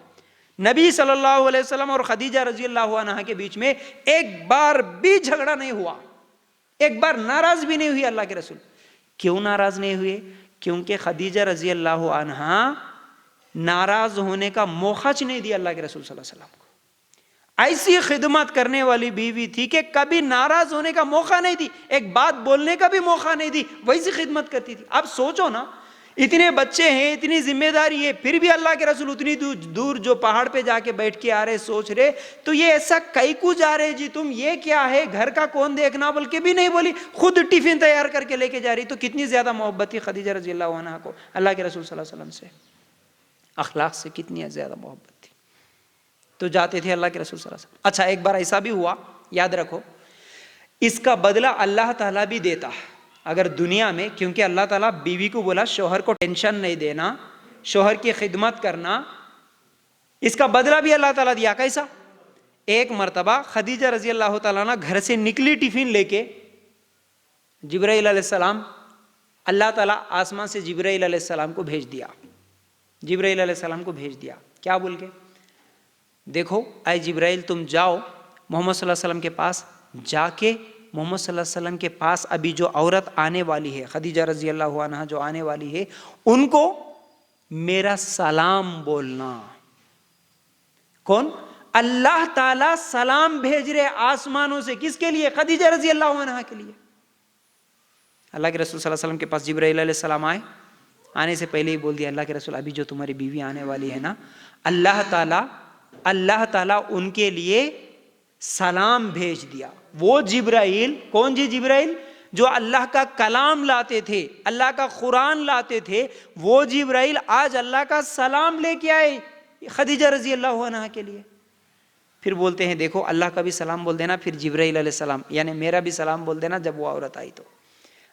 نبی صلی اللہ علیہ وسلم اور خدیجہ رضی اللہ عنہا کے بیچ میں ایک بار بھی جھگڑا نہیں ہوا، ایک بار ناراض بھی نہیں ہوئی اللہ کے رسول. کیوں ناراض نہیں ہوئے؟ کیونکہ خدیجہ رضی اللہ عنہا ناراض ہونے کا موقع نہیں دیا اللہ کے رسول صلی اللہ علیہ وسلم کو. ایسی خدمت کرنے والی بیوی تھی کہ کبھی ناراض ہونے کا موقع نہیں دی، ایک بات بولنے کا بھی موقع نہیں دی، ویسی خدمت کرتی تھی. اب سوچو نا، اتنے بچے ہیں، اتنی ذمہ داری ہے، پھر بھی اللہ کے رسول اتنی دور جو پہاڑ پہ جا کے بیٹھ کے آ رہے، سوچ رہے تو یہ ایسا کئی کو جا رہے جی تم، یہ کیا ہے، گھر کا کون دیکھنا، بلکہ بھی نہیں بولی، خود ٹفن تیار کر کے لے کے جا رہی. تو کتنی زیادہ محبت تھی خدیجہ رضی اللہ عنہا کو اللہ کے رسول صلی اللہ علیہ وسلم سے، اخلاق سے کتنی زیادہ محبت تھی. تو جاتے تھے اللہ کے رسول صلی اللہ علیہ وسلم. اچھا ایک بار ایسا بھی ہوا، یاد رکھو، اس کا بدلہ اللہ تعالیٰ بھی دیتا اگر دنیا میں، کیونکہ اللہ تعالیٰ بیوی کو بولا شوہر کو ٹینشن نہیں دینا، شوہر کی خدمت کرنا، اس کا بدلہ بھی اللہ تعالیٰ دیا. کیسا؟ ایک مرتبہ خدیجہ رضی اللہ تعالیٰ عنہ گھر سے نکلی ٹفن لے کے، جبرائیل علیہ السلام، اللہ تعالیٰ آسمان سے جبرائیل علیہ السلام کو بھیج دیا. جبرائیل علیہ السلام کو بھیج دیا کیا بول کے؟ دیکھو اے جبرائیل، تم جاؤ محمد صلی اللہ علیہ وسلم کے پاس، جا کے محمد صلی اللہ علیہ وسلم کے پاس ابھی جو عورت آنے والی ہے، خدیجہ رضی اللہ عنہا جو آنے والی ہے، ان کو میرا سلام بولنا. کون؟ اللہ تعالیٰ سلام بھیج رہے آسمانوں سے، کس کے لیے؟ خدیجہ رضی اللہ عنہا کے لیے. اللہ کے رسول صلی اللہ علیہ وسلم کے پاس جبرائیل علیہ السلام آئے، آنے سے پہلے ہی بول دیا اللہ کے رسول ابھی جو تمہاری بیوی آنے والی ہے نا، اللہ تعالیٰ ان کے لیے سلام بھیج دیا. وہ جبرائیل، کون جی جبرائیل؟ جو اللہ کا کلام لاتے تھے، اللہ کا قرآن لاتے تھے، وہ جبرائیل آج اللہ کا سلام لے کے آئے خدیجہ رضی اللہ عنہا کے لیے. پھر بولتے ہیں دیکھو اللہ کا بھی سلام بول دینا، پھر جبرائیل علیہ السلام یعنی میرا بھی سلام بول دینا جب وہ عورت آئی. تو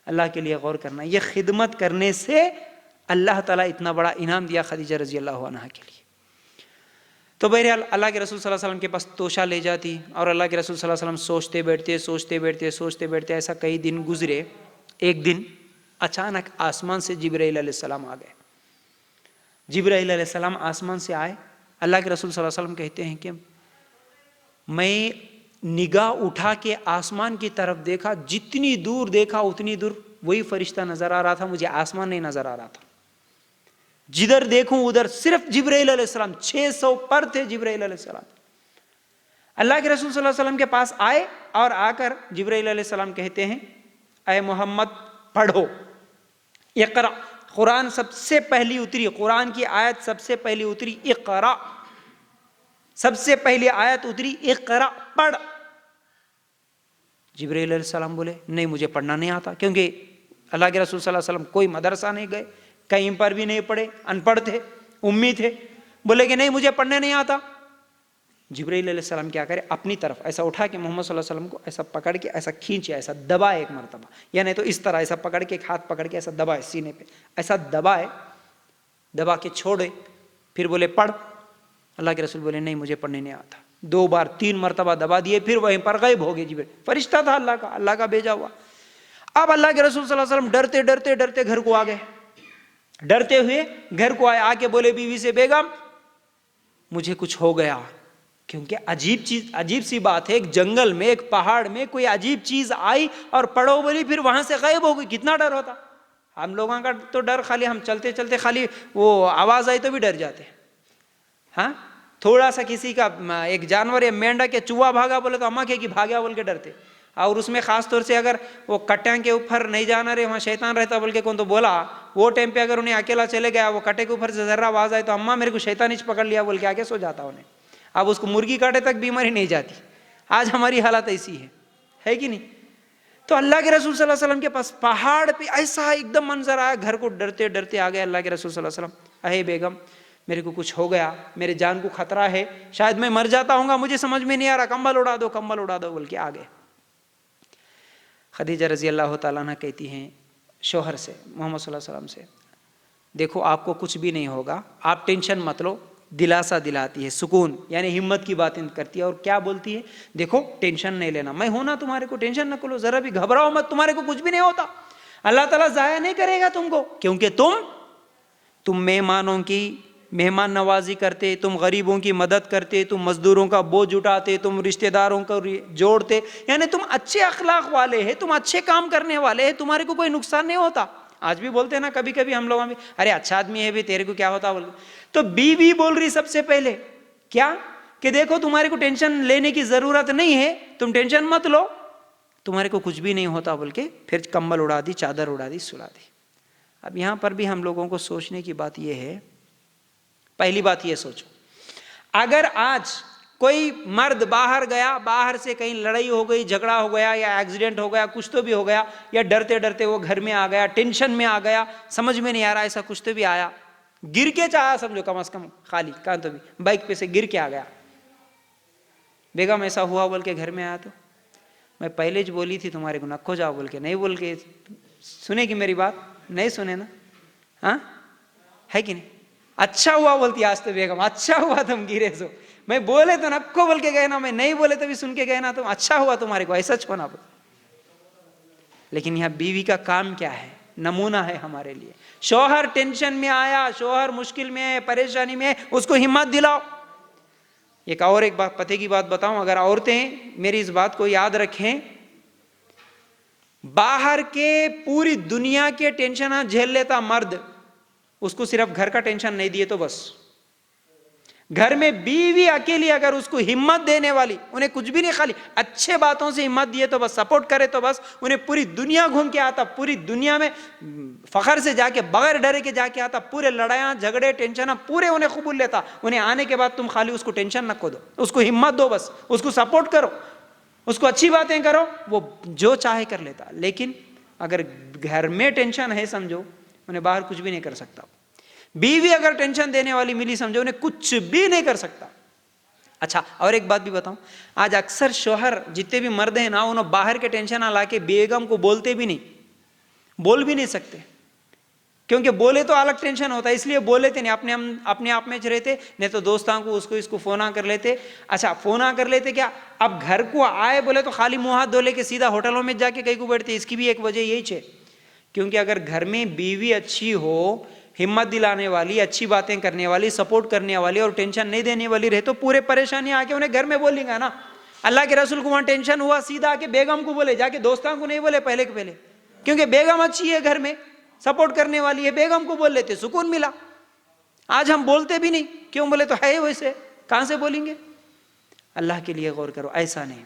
اللہ کے لیے غور کرنا، یہ خدمت کرنے سے اللہ تعالیٰ اتنا بڑا انعام دیا خدیجہ رضی اللہ عنہا کے لیے. تو بہرحال اللہ کے رسول صلی اللہ علیہ وسلم کے پاس توشہ لے جاتی، اور اللہ کے رسول صلی اللہ علیہ وسلم سوچتے بیٹھتے ایسا کئی دن گزرے. ایک دن اچانک آسمان سے جبرائیل علیہ السلام آ گئے. جبرائیل علیہ السلام آسمان سے آئے. اللہ کے رسول صلی اللہ علیہ وسلم کہتے ہیں کہ میں نگاہ اٹھا کے آسمان کی طرف دیکھا, جتنی دور دیکھا اتنی دور وہی فرشتہ نظر آ رہا تھا, مجھے آسمان نہیں نظر آ رہا تھا. جدھر دیکھوں ادھر صرف جبرائیل علیہ السلام, 600 پر تھے جبرائیل علیہ السلام. اللہ کے رسول صلی اللہ علیہ وسلم کے پاس آئے اور آ کر جبرائیل علیہ السلام کہتے ہیں اے محمد پڑھو, اقرا. قرآن سب سے پہلی اتری, قرآن کی آیت سب سے پہلی اتری اقرا, سب سے پہلی آیت اتری اقرا, پڑھ. جبرائیل علیہ السلام بولے نہیں مجھے پڑھنا نہیں آتا, کیونکہ اللہ کے رسول صلی اللہ علیہ وسلم کوئی مدرسہ نہیں گئے, کہیں پر بھی نہیں پڑھے, ان پڑھ تھے, امی تھے. بولے کہ نہیں مجھے پڑھنے نہیں آتا. جبرائیل علیہ السلام کیا کرے, اپنی طرف ایسا اٹھا کے محمد صلی اللہ علیہ وسلم کو ایسا پکڑ کے ایسا کھینچے, ایسا دبائے ایک مرتبہ, یا نہیں تو اس طرح ایسا پکڑ کے ایک ہاتھ پکڑ کے ایسا دبائے سینے پہ, ایسا دبائے, دبا کے چھوڑے, پھر بولے پڑھ. اللہ کے رسول بولے نہیں مجھے پڑھنے نہیں آتا. 2 بار 3 مرتبہ دبا دیے, پھر وہیں پر غائب ہو گئے. جبرائیل فرشتہ تھا اللہ کا بھیجا ہوا. اب اللہ کے رسول صلی اللہ علیہ وسلم ڈرتے ڈرتے ڈرتے گھر کو آ گئے. ڈرتے ہوئے گھر کو آئے, آ کے بولے بیوی سے بیگم مجھے کچھ ہو گیا. کیونکہ عجیب سی بات ہے, ایک جنگل میں ایک پہاڑ میں کوئی عجیب چیز آئی اور پڑھو بولی, پھر وہاں سے غائب ہو گئی. کتنا ڈر ہوتا. ہم لوگوں کا تو ڈر خالی ہم چلتے چلتے خالی وہ آواز آئی تو بھی ڈر جاتے. ہاں تھوڑا سا کسی کا ایک جانور یا مینڈا کے چوہا بھاگا بولے تو اماں کہ بھاگیا بول کے ڈرتے. اور اس میں خاص طور سے اگر وہ کٹیاں کے اوپر نہیں جانا رہے, وہاں شیطان رہتا بول کے کون تو بولا, وہ ٹائم پہ اگر انہیں اکیلا چلے گیا, وہ کٹے کے اوپر سے ذرا آواز آئے تو اماں میرے کو شیطان ہی پکڑ لیا بول کے آگے سو جاتا انہیں. اب اس کو مرغی کاٹے تک بیماری نہیں جاتی. آج ہماری حالت ایسی ہے کہ نہیں. تو اللہ کے رسول صلی اللہ علیہ وسلم کے پاس پہاڑ پہ ایسا ایک دم منظر آیا, گھر کو ڈرتے ڈرتے آ گئے. اللہ کے رسول صلی اللہ علیہ وسلم اے بیگم میرے کو کچھ ہو گیا, میرے جان کو خطرہ ہے, شاید میں مر جاتا ہوں گا, مجھے سمجھ میں نہیں آ رہا, کمبل اڑا دو کمبل اڑا دو بول کے آ گئے. خدیجہ رضی اللہ تعالیٰ عنہ کہتی ہیں شوہر سے, محمد صلی اللہ علیہ وسلم سے, دیکھو آپ کو کچھ بھی نہیں ہوگا, آپ ٹینشن مت لو. دلاسا دلاتی ہے, سکون یعنی ہمت کی باتیں کرتی ہے. اور کیا بولتی ہے, دیکھو ٹینشن نہیں لینا, میں ہوں نا تمہارے کو, ٹینشن نہ کرو, ذرا بھی گھبراؤ مت, تمہارے کو کچھ بھی نہیں ہوتا. اللہ تعالیٰ ضائع نہیں کرے گا تم کو, کیونکہ تم مہمانوں کی مہمان نوازی کرتے, تم غریبوں کی مدد کرتے, تم مزدوروں کا بوجھ اٹھاتے, تم رشتہ داروں کو جوڑتے, یعنی تم اچھے اخلاق والے ہیں, تم اچھے کام کرنے والے ہیں, تمہارے کو کوئی نقصان نہیں ہوتا. آج بھی بولتے ہیں نا کبھی کبھی ہم لوگوں میں, ارے اچھا آدمی ہے بھی, تیرے کو کیا ہوتا بول. تو بیوی بول رہی سب سے پہلے کیا کہ دیکھو تمہارے کو ٹینشن لینے کی ضرورت نہیں ہے, تم ٹینشن مت لو, تمہارے کو کچھ بھی نہیں ہوتا بول کے پھر کمبل اڑا دی, چادر اڑا دی, سلا دی. اب یہاں پر بھی ہم لوگوں کو سوچنے کی بات یہ ہے, پہلی بات یہ سوچو, اگر آج کوئی مرد باہر گیا, باہر سے کہیں لڑائی ہو گئی, جھگڑا ہو گیا, یا ایکسیڈنٹ ہو گیا, کچھ تو بھی ہو گیا, یا ڈرتے ڈرتے وہ گھر میں آ گیا, ٹینشن میں آ گیا, سمجھ میں نہیں آ رہا, ایسا کچھ تو بھی آیا, گر کے چاہا سمجھو, کم از کم خالی کہاں تو بھی بائک پہ سے گر کے آ گیا. بیگم ایسا ہوا بول کے گھر میں آیا تو میں پہلے جو بولی تھی تمہارے کو نکو جاؤ بول کے, نہیں بول کے سنے گی میری بات, نہیں سنے نا, ہاں ہے کہ نہیں. اچھا ہوا بولتی آج تو بیگم, اچھا ہوا تم گرے سو, میں بولے تو نکو بول کے گئے نا, میں نہیں بولے تو بھی سن کے گئے نا, تم اچھا ہوا تمہارے کو ایسا چھونا. لیکن یہاں بیوی کا کام کیا ہے, نمونہ ہے ہمارے لیے. شوہر ٹینشن میں آیا, شوہر مشکل میں ہے, پریشانی میں ہے, اس کو ہمت دلاؤ. ایک بات پتے کی بات بتاؤں, اگر عورتیں میری اس بات کو یاد رکھیں, باہر کے پوری دنیا کے ٹینشن جھیل لیتا مرد, اس کو صرف گھر کا ٹینشن نہیں دیے تو بس. گھر میں بیوی اکیلی اگر اس کو ہمت دینے والی, انہیں کچھ بھی نہیں, خالی اچھے باتوں سے ہمت دیے تو بس, سپورٹ کرے تو بس, انہیں پوری دنیا گھوم کے آتا, پوری دنیا میں فخر سے جا کے, بغیر ڈرے کے جا کے آتا, پورے لڑائیاں جھگڑے ٹینشن پورے انہیں قبول لیتا. انہیں آنے کے بعد تم خالی اس کو ٹینشن نہ دو, اس کو ہمت دو بس, اس کو سپورٹ کرو, اس کو اچھی باتیں کرو, وہ جو چاہے کر لیتا. لیکن اگر گھر میں ٹینشن ہے سمجھو, انہیں باہر کچھ بھی نہیں کر سکتا. بیوی اگر ٹینشن دینے والی ملی سمجھو, انہیں کچھ بھی نہیں کر سکتا. اچھا اور ایک بات بھی بتاؤں, آج اکثر شوہر جتنے بھی مرد ہیں نا, انہوں باہر کے ٹینشن لا کے بیگم کو بولتے بھی نہیں, بول بھی نہیں سکتے, کیونکہ بولے تو الگ ٹینشن ہوتا ہے, اس لیے بولے تھے نہیں, اپنے آپ میں رہتے, نہیں تو دوستوں کو اس کو فون کر لیتے. اچھا فون کر لیتے کیا, اب گھر کو آئے بولے تو خالی منہ ہاتھ دھو لے کے سیدھا ہوٹلوں میں جا کے کہیں کو بیٹھتے. اس کی بھی ایک وجہ یہی ہے کیونکہ اگر گھر میں بیوی اچھی ہو، ہمت دلانے والی، اچھی باتیں کرنے والی، سپورٹ کرنے والی اور ٹینشن نہیں دینے والی رہے تو پورے پریشانی آ کے انہیں گھر میں بولیں گا نا. اللہ کے رسول کو وہاں ٹینشن ہوا، سیدھا آ کے بیگم کو بولے، جا کے دوستوں کو نہیں بولے پہلے کے پہلے، کیونکہ بیگم اچھی ہے، گھر میں سپورٹ کرنے والی ہے، بیگم کو بول لیتے سکون ملا. آج ہم بولتے بھی نہیں، کیوں بولے تو ہے ویسے، کہاں سے بولیں گے؟ اللہ کے لیے غور کرو، ایسا نہیں.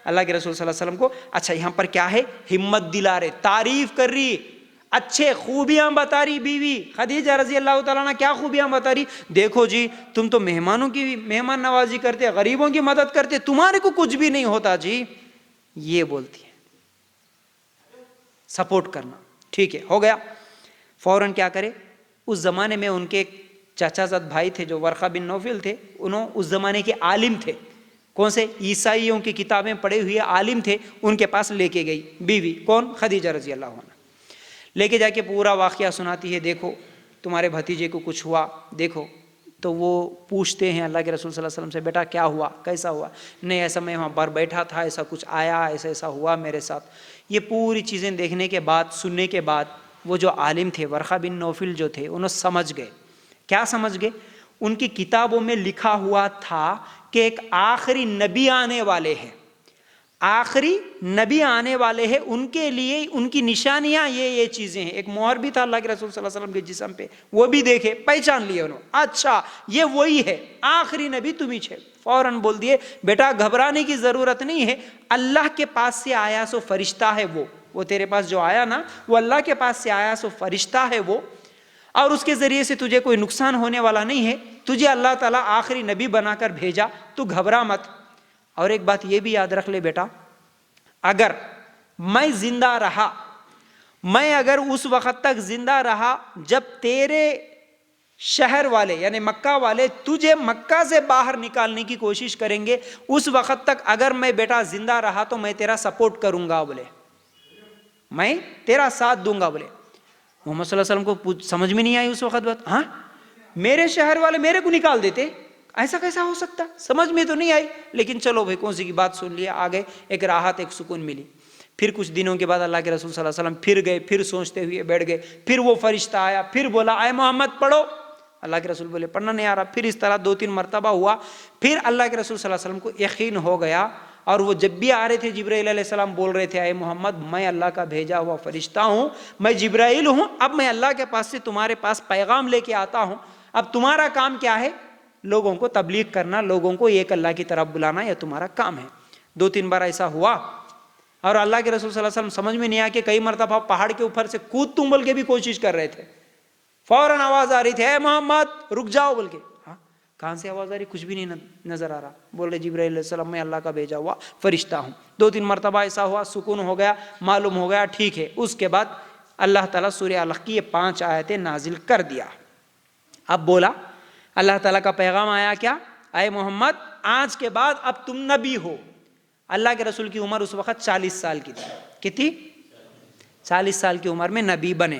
اللہ کے رسول صلی اللہ علیہ وسلم کو اچھا یہاں پر کیا ہے، ہمت دلا رہے، تعریف کر رہی، اچھے خوبیاں بتا رہی بیوی خدیجہ رضی اللہ تعالیٰ عنہ. کیا خوبیاں بتا رہی؟ دیکھو جی تم تو مہمانوں کی مہمان نوازی کرتے، غریبوں کی مدد کرتے، تمہارے کو کچھ بھی نہیں ہوتا جی. یہ بولتی ہے سپورٹ کرنا. ٹھیک ہے، ہو گیا. فوراً کیا کرے، اس زمانے میں ان کے ایک چچا زاد بھائی تھے جو ورقہ بن نوفل تھے، انہوں اس زمانے کے عالم تھے. کون سے؟ عیسائیوں کی کتابیں پڑھے ہوئے عالم تھے. ان کے پاس لے کے گئی بیوی، کون؟ خدیجہ رضی اللہ عنہ. لے کے جا کے پورا واقعہ سناتی ہے، دیکھو تمہارے بھتیجے کو کچھ ہوا دیکھو. تو وہ پوچھتے ہیں اللہ کے رسول صلی اللہ علیہ وسلم سے، بیٹا کیا ہوا، کیسا ہوا؟ نہیں ایسا، میں وہاں پر بیٹھا تھا، ایسا کچھ آیا، ایسا ایسا ہوا میرے ساتھ. یہ پوری چیزیں دیکھنے کے بعد، سننے کے بعد، وہ جو عالم تھے ورقہ بن نوفل جو تھے، انہوں سمجھ گئے. کیا سمجھ گئے؟ ان کی کتابوں میں لکھا ہوا تھا کہ ایک آخری نبی آنے والے ہیں، آخری نبی آنے والے ہیں، ان کے لیے ان کی نشانیاں یہ چیزیں ہیں. ایک مہر بھی تھا اللہ کے رسول صلی اللہ علیہ وسلم کے جسم پہ، وہ بھی دیکھے، پہچان لیے انہوں، اچھا یہ وہی ہے، آخری نبی تم ہی چھے. فوراً بول دیے بیٹا گھبرانے کی ضرورت نہیں ہے، اللہ کے پاس سے آیا سو فرشتہ ہے وہ تیرے پاس جو آیا نا وہ اللہ کے پاس سے آیا سو فرشتہ ہے وہ، اور اس کے ذریعے سے تجھے کوئی نقصان ہونے والا نہیں ہے، تجھے اللہ تعالیٰ آخری نبی بنا کر بھیجا، تو گھبرا مت. اور ایک بات یہ بھی یاد رکھ لے بیٹا، اگر میں زندہ رہا، میں اگر اس وقت تک زندہ رہا جب تیرے شہر والے یعنی مکہ والے تجھے مکہ سے باہر نکالنے کی کوشش کریں گے، اس وقت تک اگر میں بیٹا زندہ رہا تو میں تیرا سپورٹ کروں گا، بولے میں تیرا ساتھ دوں گا. بولے محمد صلی اللہ علیہ وسلم کو سمجھ میں نہیں آئی اس وقت بات. ہاں میرے شہر والے میرے کو نکال دیتے، ایسا کیسا ہو سکتا؟ سمجھ میں تو نہیں آئی، لیکن چلو بھائی کون سی کی بات سن لیا، آگے ایک راحت، ایک سکون ملی. پھر کچھ دنوں کے بعد اللہ کے رسول صلی اللہ علیہ وسلم پھر گئے، پھر سوچتے ہوئے بیٹھ گئے. پھر وہ فرشتہ آیا، پھر بولا اے محمد پڑھو. اللہ کے رسول بولے پڑھنا نہیں آ رہا. پھر اس طرح 2-3 مرتبہ ہوا. پھر اللہ کے رسول صلی اللہ علیہ وسلم کو یقین ہو گیا، اور وہ جب بھی آ رہے تھے جبرائیل علیہ السلام بول رہے تھے اے محمد میں اللہ کا بھیجا ہوا فرشتہ ہوں، میں جبرائیل ہوں، اب میں اللہ کے پاس سے تمہارے پاس پیغام لے کے آتا ہوں. اب تمہارا کام کیا ہے؟ لوگوں کو تبلیغ کرنا، لوگوں کو ایک اللہ کی طرف بلانا، یہ تمہارا کام ہے. 2-3 بار ایسا ہوا، اور اللہ کے رسول صلی اللہ علیہ وسلم سمجھ میں نہیں آیا کہ کئی مرتبہ پہاڑ کے اوپر سے کود تم بول کے بھی کوشش کر رہے تھے. فوراً آواز آ رہی تھی اے محمد رک جاؤ بول کے. ہاں کہاں سے آواز آ رہی؟ کچھ بھی نہیں نظر آ رہا. بول رہے جبرائیل علیہ السلام میں اللہ کا بھیجا ہوا فرشتہ ہوں. 2-3 مرتبہ ایسا ہوا، سکون ہو گیا، معلوم ہو گیا ٹھیک ہے. اس کے بعد اللہ تعالیٰ سورہ علق کی یہ 5 آیتیں نازل کر دیا. اب بولا اللہ تعالیٰ کا پیغام آیا کیا؟ اے محمد آج کے بعد اب تم نبی ہو. اللہ کے رسول کی عمر اس وقت 40 سال کی تھی. کتنی؟ 40 سال کی عمر میں نبی بنے.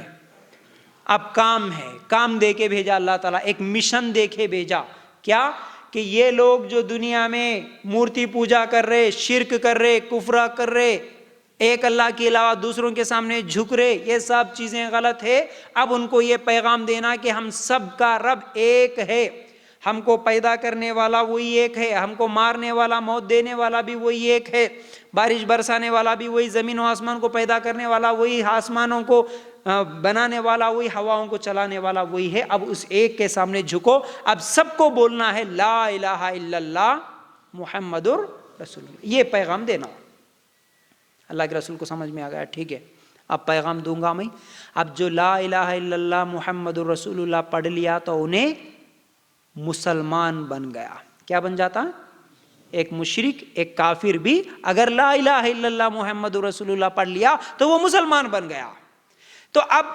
اب کام ہے، کام دے کے بھیجا اللہ تعالیٰ، ایک مشن دے کے بھیجا. کیا؟ کہ یہ لوگ جو دنیا میں مورتی پوجا کر رہے، شرک کر رہے، کفر کر رہے، ایک اللہ کے علاوہ دوسروں کے سامنے جھک رہے، یہ سب چیزیں غلط ہے. اب ان کو یہ پیغام دینا کہ ہم سب کا رب ایک ہے، ہم کو پیدا کرنے والا وہی ایک ہے، ہم کو مارنے والا موت دینے والا بھی وہی ایک ہے، بارش برسانے والا بھی وہی، زمین و آسمان کو پیدا کرنے والا وہی، آسمانوں کو بنانے والا وہی، ہواؤں کو چلانے والا وہی ہے. اب اس ایک کے سامنے جھکو. اب سب کو بولنا ہے لا الہ الا اللہ محمد رسول اللہ، یہ پیغام دینا. اللہ کے رسول کو سمجھ میں آ گیا ٹھیک ہے اب پیغام دوں گا میں. اب جو لا الہ الا اللہ محمد رسول اللہ پڑھ لیا تو انہیں مسلمان بن گیا. کیا بن جاتا؟ ایک مشرک، ایک کافر بھی اگر لا الہ الا اللہ محمد رسول اللہ پڑھ لیا تو وہ مسلمان بن گیا. تو اب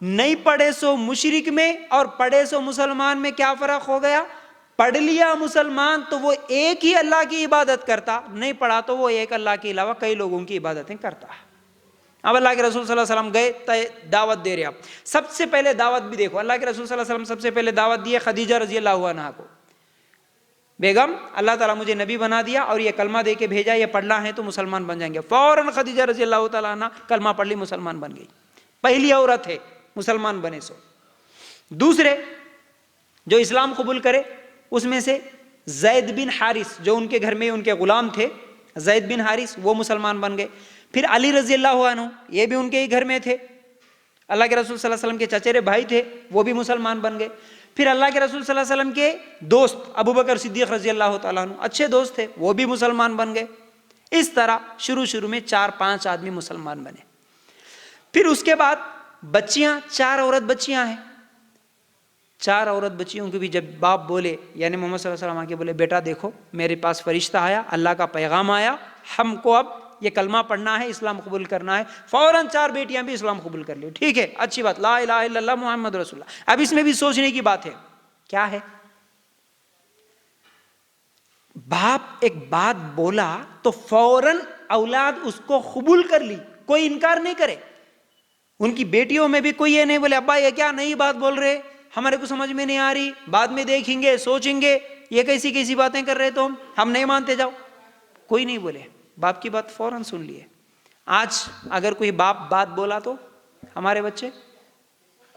نہیں پڑھے سو مشرک میں اور پڑھے سو مسلمان میں کیا فرق ہو گیا؟ پڑھ لیا مسلمان تو وہ ایک ہی اللہ کی عبادت کرتا، نہیں پڑھا تو وہ ایک اللہ کے علاوہ کئی لوگوں کی عبادتیں کرتا. اب اللہ کے رسول صلی اللہ علیہ وسلم گئے دعوت دے رہے. اب سب سے پہلے دعوت بھی دیکھو، اللہ کے رسول صلی اللہ علیہ وسلم سب سے پہلے دعوت دی خدیجہ رضی اللہ عنہا کو. بیگم اللہ تعالیٰ مجھے نبی بنا دیا اور یہ کلمہ دے کے بھیجا، یہ پڑھنا ہے تو مسلمان بن جائیں گے. فوراً خدیجہ رضی اللہ تعالیٰ عنہ کلمہ پڑھ لی، مسلمان بن گئی. پہلی عورت ہے مسلمان بنے سو. دوسرے جو اسلام قبول کرے اس میں سے زید بن حارث، جو ان کے گھر میں ان کے غلام تھے، زید بن حارث، وہ مسلمان بن گئے. پھر علی رضی اللہ عنہ، یہ بھی ان کے ہی گھر میں تھے، اللہ کے رسول صلی اللہ علیہ وسلم کے چچیرے بھائی تھے، وہ بھی مسلمان بن گئے. پھر اللہ کے رسول صلی اللہ علیہ وسلم کے دوست ابو بکر صدیق رضی اللہ تعالیٰ عنہ، اچھے دوست تھے، وہ بھی مسلمان بن گئے. اس طرح شروع میں 4-5 آدمی مسلمان بنے. پھر اس کے بعد بچیاں، 4 عورت بچیاں ہیں. 4 عورت بچیوں کو بھی جب باپ بولے، یعنی محمد صلی اللہ علیہ وسلم آ کے بولے بیٹا دیکھو میرے پاس فرشتہ آیا، اللہ کا پیغام آیا، ہم کو اب یہ کلمہ پڑھنا ہے، اسلام قبول کرنا ہے. فوراً 4 بیٹیاں بھی اسلام قبول کر لی. ٹھیک ہے، اچھی بات، لا الہ الا اللہ محمد رسول اللہ. اب اس میں بھی سوچنے کی بات ہے، کیا ہے؟ باپ ایک بات بولا تو فوراً اولاد اس کو قبول کر لی، کوئی انکار نہیں کرے. ان کی بیٹیوں میں بھی کوئی یہ نہیں بولے ابا یہ کیا نئی بات بول رہے، ہمارے کو سمجھ میں نہیں آ رہی، بعد میں دیکھیں گے سوچیں گے، یہ کیسی باتیں کر رہے تو ہم نہیں مانتے، جاؤ. کوئی نہیں بولے، باپ کی بات فوراً سن لیے. آج اگر کوئی باپ بات بولا تو ہمارے بچے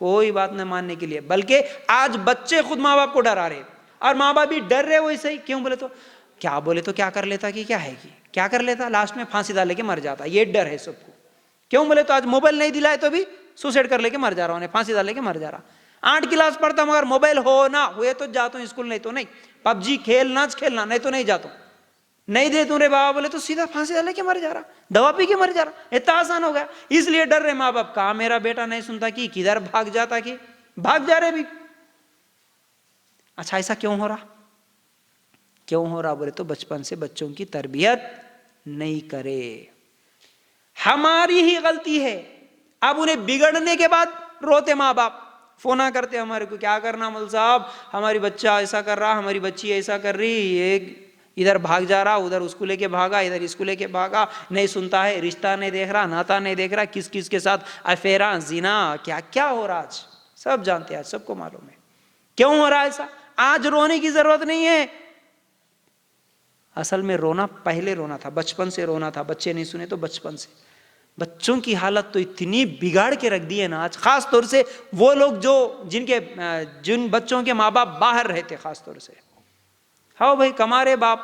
کوئی بات نہ ماننے کے لیے، بلکہ آج بچے خود ماں باپ کو ڈرا رہے، اور ماں باپ بھی ڈر رہے. ویسے ہی کیوں بولے تو کیا بولے تو کیا کر لیتا، کہ کیا ہے کہ کیا کر لیتا، لاسٹ میں پھانسی ڈال کے مر جاتا. یہ ڈر ہے سب کو. کیوں بولے تو آج موبائل نہیں دلائے تو بھی سوسائڈ کر لے کے مر جا رہا ہوں، پھانسی ڈال کے مر جا رہا. 8 کلاس پڑھتا مگر موبائل ہو نہ ہوئے تو جاتا ہوں اسکول، نہیں تو نہیں. پب جی کھیلنا نہیں تو نہیں جاتا ہوں. نہیں دے تم رے بابا بولے تو سیدھا پھانسی ڈالے کے مر جا رہا، دوا پی کے مر جا رہا. اتنا آسان ہو گیا. اس لیے ڈر رہے ماں باپ کا، میرا بیٹا نہیں سنتا کہ کدھر بھاگ جاتا، کہ بھاگ جا رہے بھی. اچھا ایسا کیوں ہو رہا بولے تو بچپن سے بچوں کی تربیت نہیں کرے. ہماری ہی غلطی ہے. اب انہیں بگڑنے کے بعد روتے ماں باپ، فون کرتے ہمارے کو کیا کرنا مول صاحب، ہماری بچہ ایسا کر رہا، ہماری بچی ایسا کر رہی، یہ ادھر بھاگ جا رہا، ادھر اس کو لے کے بھاگا، ادھر اس کو لے کے بھاگا، نہیں سنتا ہے، رشتہ نہیں دیکھ رہا، ناتا نہیں دیکھ رہا، کس کے ساتھ افیرا زنا، کیا ہو رہا آج سب جانتے ہیں، سب کو معلوم ہے کیوں ہو رہا ایسا. آج رونے کی ضرورت نہیں ہے. اصل میں رونا پہلے رونا تھا، بچپن سے رونا تھا. بچے نہیں سنے تو بچپن سے. بچوں کی حالت تو اتنی بگاڑ کے رکھ دی ہے نا آج، خاص طور سے وہ لوگ جن بچوں کے ماں باپ باہر رہتے، خاص طور سے. ہاں بھائی کما رہے باپ،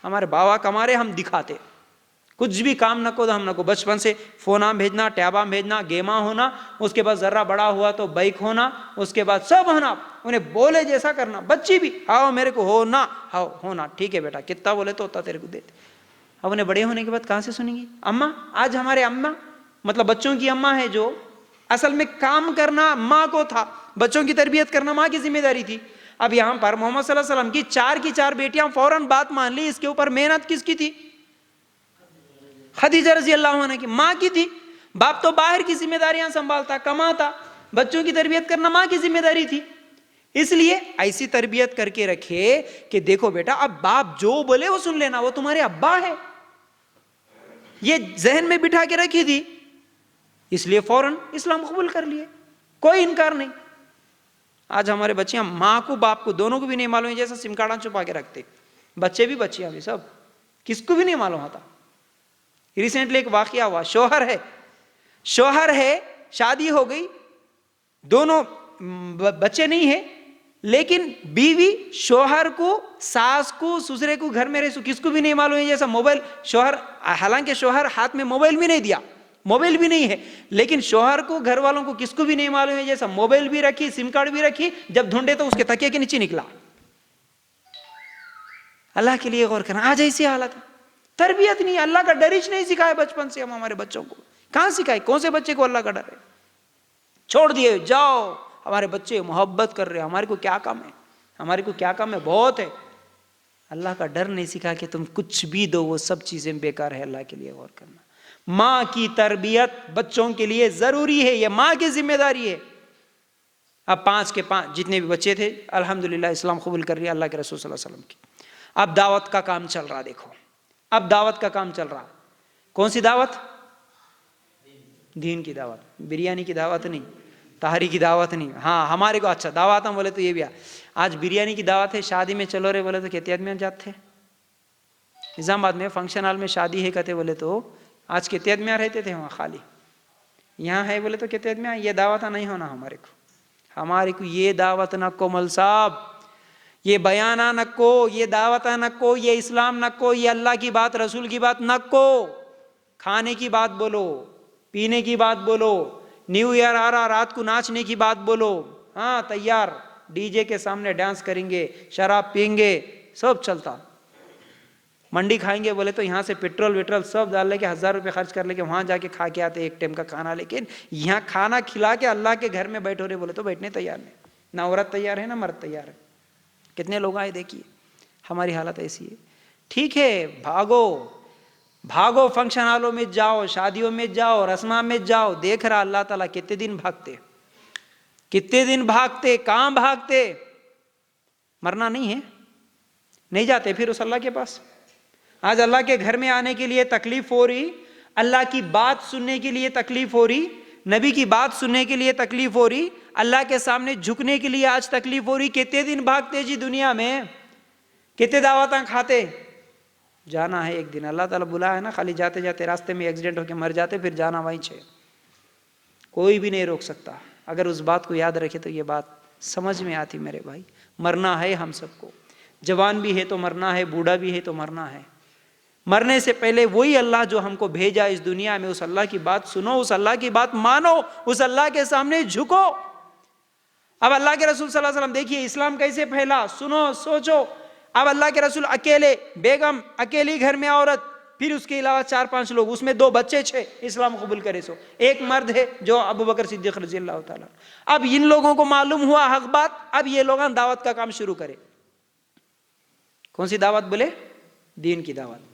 ہمارے بابا کما رہے، ہم دکھاتے. کچھ بھی کام نہ کو تو ہم نہ کو، بچپن سے فونا بھیجنا، ٹیبا بھیجنا، گیما ہونا، اس کے بعد ذرہ بڑا ہوا تو بائک ہونا، اس کے بعد سب ہونا، انہیں بولے جیسا کرنا. بچی بھی ہاں میرے کو ہونا ٹھیک ہے بیٹا، کتنا بولے تو ہوتا تیرے کو دیتے. اب انہیں بڑے ہونے کے بعد کہاں سے سنیں گی اماں. آج ہمارے اماں مطلب بچوں کی اماں ہے، جو اصل میں کام کرنا ماں کو تھا، بچوں کی تربیت کرنا ماں کی ذمہ داری تھی. اب یہاں پر محمد صلی اللہ علیہ وسلم کی 4 بیٹیاں فوراً بات مان لی. اس کے اوپر محنت کس کی تھی؟ خدیجہ رضی اللہ عنہ کی، ماں کی تھی. باپ تو باہر کی ذمہ داریاں سنبھالتا، کماتا، بچوں کی تربیت کرنا ماں کی ذمہ داری تھی. اس لیے ایسی تربیت کر کے رکھے کہ دیکھو بیٹا اب باپ جو بولے وہ سن لینا، وہ تمہارے ابا ہے. یہ ذہن میں بٹھا کے رکھی تھی، اس لیے فوراً اسلام قبول کر لیے، کوئی انکار نہیں. آج ہمارے بچیاں ماں کو باپ کو دونوں کو بھی نہیں معلوم ہے، جیسا سم کارڈ چھپا کے رکھتے. بچے بھی بچیاں بھی سب، کس کو بھی نہیں معلوم ہوتا. ریسنٹلی ایک واقعہ ہوا، شوہر ہے، شادی ہو گئی، دونوں بچے نہیں ہیں، لیکن بیوی شوہر کو، ساس کو، سسرے کو گھر میں رہے، کس کو بھی نہیں معلوم ہے جیسا موبائل. شوہر حالانکہ شوہر ہاتھ میں موبائل بھی نہیں دیا، موبائل بھی نہیں ہے، لیکن شوہر کو، گھر والوں کو کس کو بھی نہیں معلوم ہے جیسا موبائل بھی رکھی، سم کارڈ بھی رکھی. جب ڈھونڈے تو اس کے تکیے کے نیچے نکلا. اللہ کے لیے غور کرنا. آج ایسی حالت ہے، تربیت نہیں، اللہ کا ڈر ہی نہیں سکھایا بچپن سے. ہم ہمارے بچوں کو کہاں سکھائے؟ کون سے بچے کو اللہ کا ڈر ہے؟ چھوڑ دیے، جاؤ ہمارے بچے محبت کر رہے، ہمارے کو کیا کام ہے، ہمارے کو کیا کام ہے، بہت ہے. اللہ کا ڈر نہیں سکھا کہ تم کچھ بھی دو وہ سب چیزیں بیکار ہے. اللہ کے لیے غور کرنا. ماں کی تربیت بچوں کے لیے ضروری ہے، یہ ماں کی ذمہ داری ہے. اب 5 کے 5 جتنے بھی بچے تھے الحمدللہ اسلام قبول کر لیا اللہ کے رسول صلی اللہ علیہ وسلم کی. اب دعوت کا کام چل رہا. دیکھو اب دعوت کا کام چل رہا. کون سی دعوت؟ دین کی دعوت. بریانی کی دعوت نہیں، تہاری کی دعوت نہیں. ہاں ہمارے کو اچھا دعوت ہم بولے تو یہ بھی آج بریانی کی دعوت ہے. شادی میں چلو رہے بولے تو کہتے میں جاتے. نظام آباد میں فنکشن ہال میں شادی ہے کہتے بولے تو آج کے تید میں رہتے تھے وہاں خالی. یہاں ہے بولے تو کہتے ہیں یہ دعوت نہیں ہونا ہمارے کو یہ دعوت نہ کو مل صاحب، یہ بیانہ نہ کو، یہ دعوت نہ کو، یہ اسلام نہ کو، یہ اللہ کی بات رسول کی بات نہ کو۔ کھانے کی بات بولو، پینے کی بات بولو، نیو ایئر آ رہا رات کو ناچنے کی بات بولو، ہاں تیار، ڈی جے کے سامنے ڈانس کریں گے، شراب پئیں گے، سب چلتا۔ منڈی کھائیں گے بولے تو یہاں سے پیٹرول ویٹرول سب ڈال لے کے 1000 روپے خرچ کر لے کے وہاں جا کے کھا کے آتے ایک ٹائم کا کھانا، لیکن یہاں کھانا کھلا کے اللہ کے گھر میں بیٹھو رہے بولے تو بیٹھنے تیار نہیں، نہ عورت تیار ہے نہ مرد تیار ہے۔ کتنے لوگ آئے دیکھیے، ہماری حالت ایسی ہے۔ ٹھیک ہے، بھاگو بھاگو، فنکشن ہالوں میں جاؤ، شادیوں میں جاؤ، رسموں میں جاؤ، دیکھ رہا اللہ تعالیٰ کتنے دن بھاگتے، کتنے دن بھاگتے، کہاں بھاگتے؟ مرنا نہیں ہے، نہیں جاتے پھر اس اللہ کے پاس۔ آج اللہ کے گھر میں آنے کے لیے تکلیف ہو رہی، اللہ کی بات سننے کے لیے تکلیف ہو رہی، نبی کی بات سننے کے لیے تکلیف ہو رہی، اللہ کے سامنے جھکنے کے لیے آج تکلیف ہو رہی۔ کتنے دن بھاگتے جی دنیا میں، کتنے دعوتاں کھاتے؟ جانا ہے ایک دن، اللہ تعالیٰ بلا ہے نا، خالی جاتے جاتے راستے میں ایکسیڈنٹ ہو کے مر جاتے، پھر جانا وہیں چھے، کوئی بھی نہیں روک سکتا۔ اگر اس بات کو یاد رکھے تو یہ بات سمجھ میں آتی میرے بھائی، مرنا ہے ہم سب کو، جوان بھی ہے تو مرنا ہے، بوڑھا بھی ہے تو مرنا ہے۔ مرنے سے پہلے وہی اللہ جو ہم کو بھیجا اس دنیا میں، اس اللہ کی بات سنو، اس اللہ کی بات مانو، اس اللہ کے سامنے جھکو۔ اب اللہ کے رسول صلی اللہ علیہ وسلم دیکھیے اسلام کیسے پھیلا، سنو سوچو۔ اب اللہ کے رسول اکیلے، بیگم اکیلی گھر میں عورت، پھر اس کے علاوہ 4-5 لوگ، اس میں 2 بچے 6 اسلام قبول کرے سو، ایک مرد ہے جو ابو بکر صدیق رضی اللہ تعالیٰ۔ اب ان لوگوں کو معلوم ہوا حق بات، اب یہ لوگ دعوت کا کام شروع کرے۔ کون سی دعوت بولے؟ دین کی دعوت۔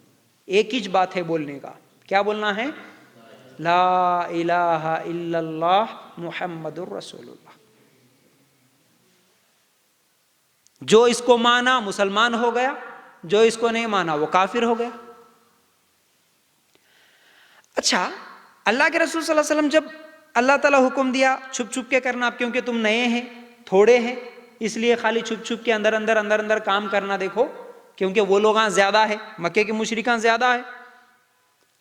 ایک ہی بات ہے بولنے کا، کیا بولنا ہے؟ لا الہ الا اللہ محمد الرسول اللہ۔ جو اس کو مانا مسلمان ہو گیا، جو اس کو نہیں مانا وہ کافر ہو گیا۔ اچھا، اللہ کے رسول صلی اللہ علیہ وسلم جب اللہ تعالیٰ حکم دیا چھپ چھپ کے کرنا، اب کیونکہ تم نئے ہیں، تھوڑے ہیں، اس لیے خالی چھپ چھپ کے اندر کام کرنا دیکھو، کیونکہ وہ لوگ زیادہ ہے، مکے کے مشرکان زیادہ ہے،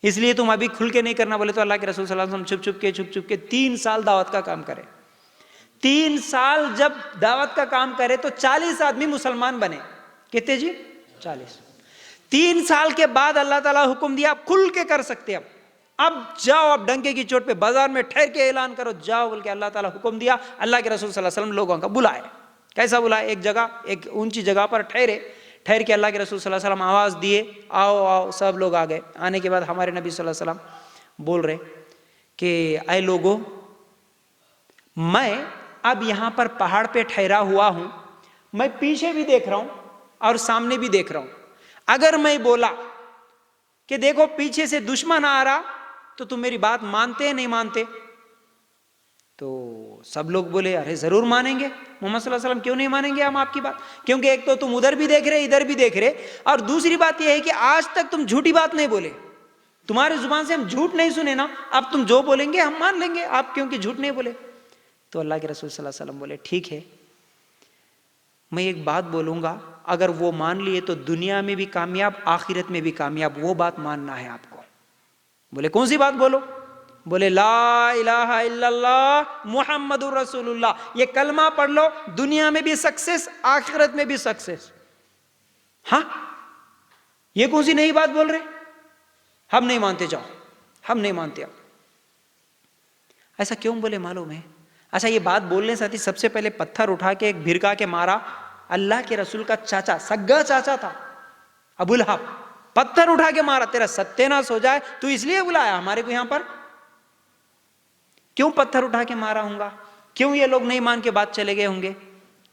اس لیے تم ابھی کھل کے نہیں کرنا بولے تو اللہ کے رسول صلی اللہ علیہ وسلم چھپ چھپ کے 3 سال دعوت کا کام کرے۔ 3 سال جب دعوت کا کام کرے تو 40 آدمی مسلمان بنے۔ کتنے جی؟ 40۔ 3 سال کے بعد اللہ تعالیٰ حکم دیا اب کھل کے کر سکتے، اب جاؤ، اب ڈنکے کی چوٹ پہ بازار میں ٹھہر کے اعلان کرو، جاؤ بول کے اللہ تعالیٰ حکم دیا۔ اللہ کے رسول صلی اللہ علیہ وسلم لوگوں کا بلائے، کیسا بلائے؟ ایک جگہ، ایک اونچی جگہ پر ٹھہر کے اللہ کے رسول صلی اللہ علیہ وسلم آواز دیے، آؤ آؤ، سب لوگ آ گئے۔ آنے کے بعد ہمارے نبی صلی اللہ علیہ وسلم بول رہے کہ اے لوگوں، میں اب یہاں پر پہاڑ پہ ٹھہرا ہوا ہوں، میں پیچھے بھی دیکھ رہا ہوں اور سامنے بھی دیکھ رہا ہوں، اگر میں بولا کہ دیکھو پیچھے سے دشمن آ رہا تو تم میری بات مانتے نہیں مانتے؟ تو سب لوگ بولے ارے ضرور مانیں گے محمد صلی اللہ علیہ وسلم، کیوں نہیں مانیں گے ہم آپ کی بات؟ کیونکہ ایک تو تم ادھر بھی دیکھ رہے، ادھر بھی دیکھ رہے، اور دوسری بات یہ ہے کہ آج تک تم جھوٹی بات نہیں بولے، تمہاری زبان سے ہم جھوٹ نہیں سنے نا، اب تم جو بولیں گے ہم مان لیں گے، آپ کیونکہ جھوٹ نہیں بولے۔ تو اللہ کے رسول صلی اللہ علیہ وسلم بولے ٹھیک ہے، میں ایک بات بولوں گا، اگر وہ مان لیے تو دنیا میں بھی کامیاب، آخرت میں بھی کامیاب، وہ بات ماننا ہے آپ کو۔ بولے کون سی بات بولو؟ بولے لا الہ الا اللہ محمد الرسول اللہ، یہ کلمہ پڑھ لو، دنیا میں بھی سکسیس، آخرت میں بھی سکسیس۔ ہاں، یہ کون سی نئی بات بول رہے؟ ہم نہیں مانتے، جاؤ، ہم نہیں مانتے۔ اب ایسا کیوں بولے معلوم ہے؟ اچھا، یہ بات بولنے سے سب سے پہلے پتھر اٹھا کے ایک بھرکا کے مارا اللہ کے رسول کا چاچا، سگا چاچا تھا ابو لہب، پتھر اٹھا کے مارا، تیرا ستیہ ناش ہو جائے، تو اس لیے بلایا ہمارے کو یہاں پر؟ کیوں پتھر اٹھا کے مارا ہوں گا؟ کیوں یہ لوگ نہیں مان کے بات چلے گئے ہوں گے؟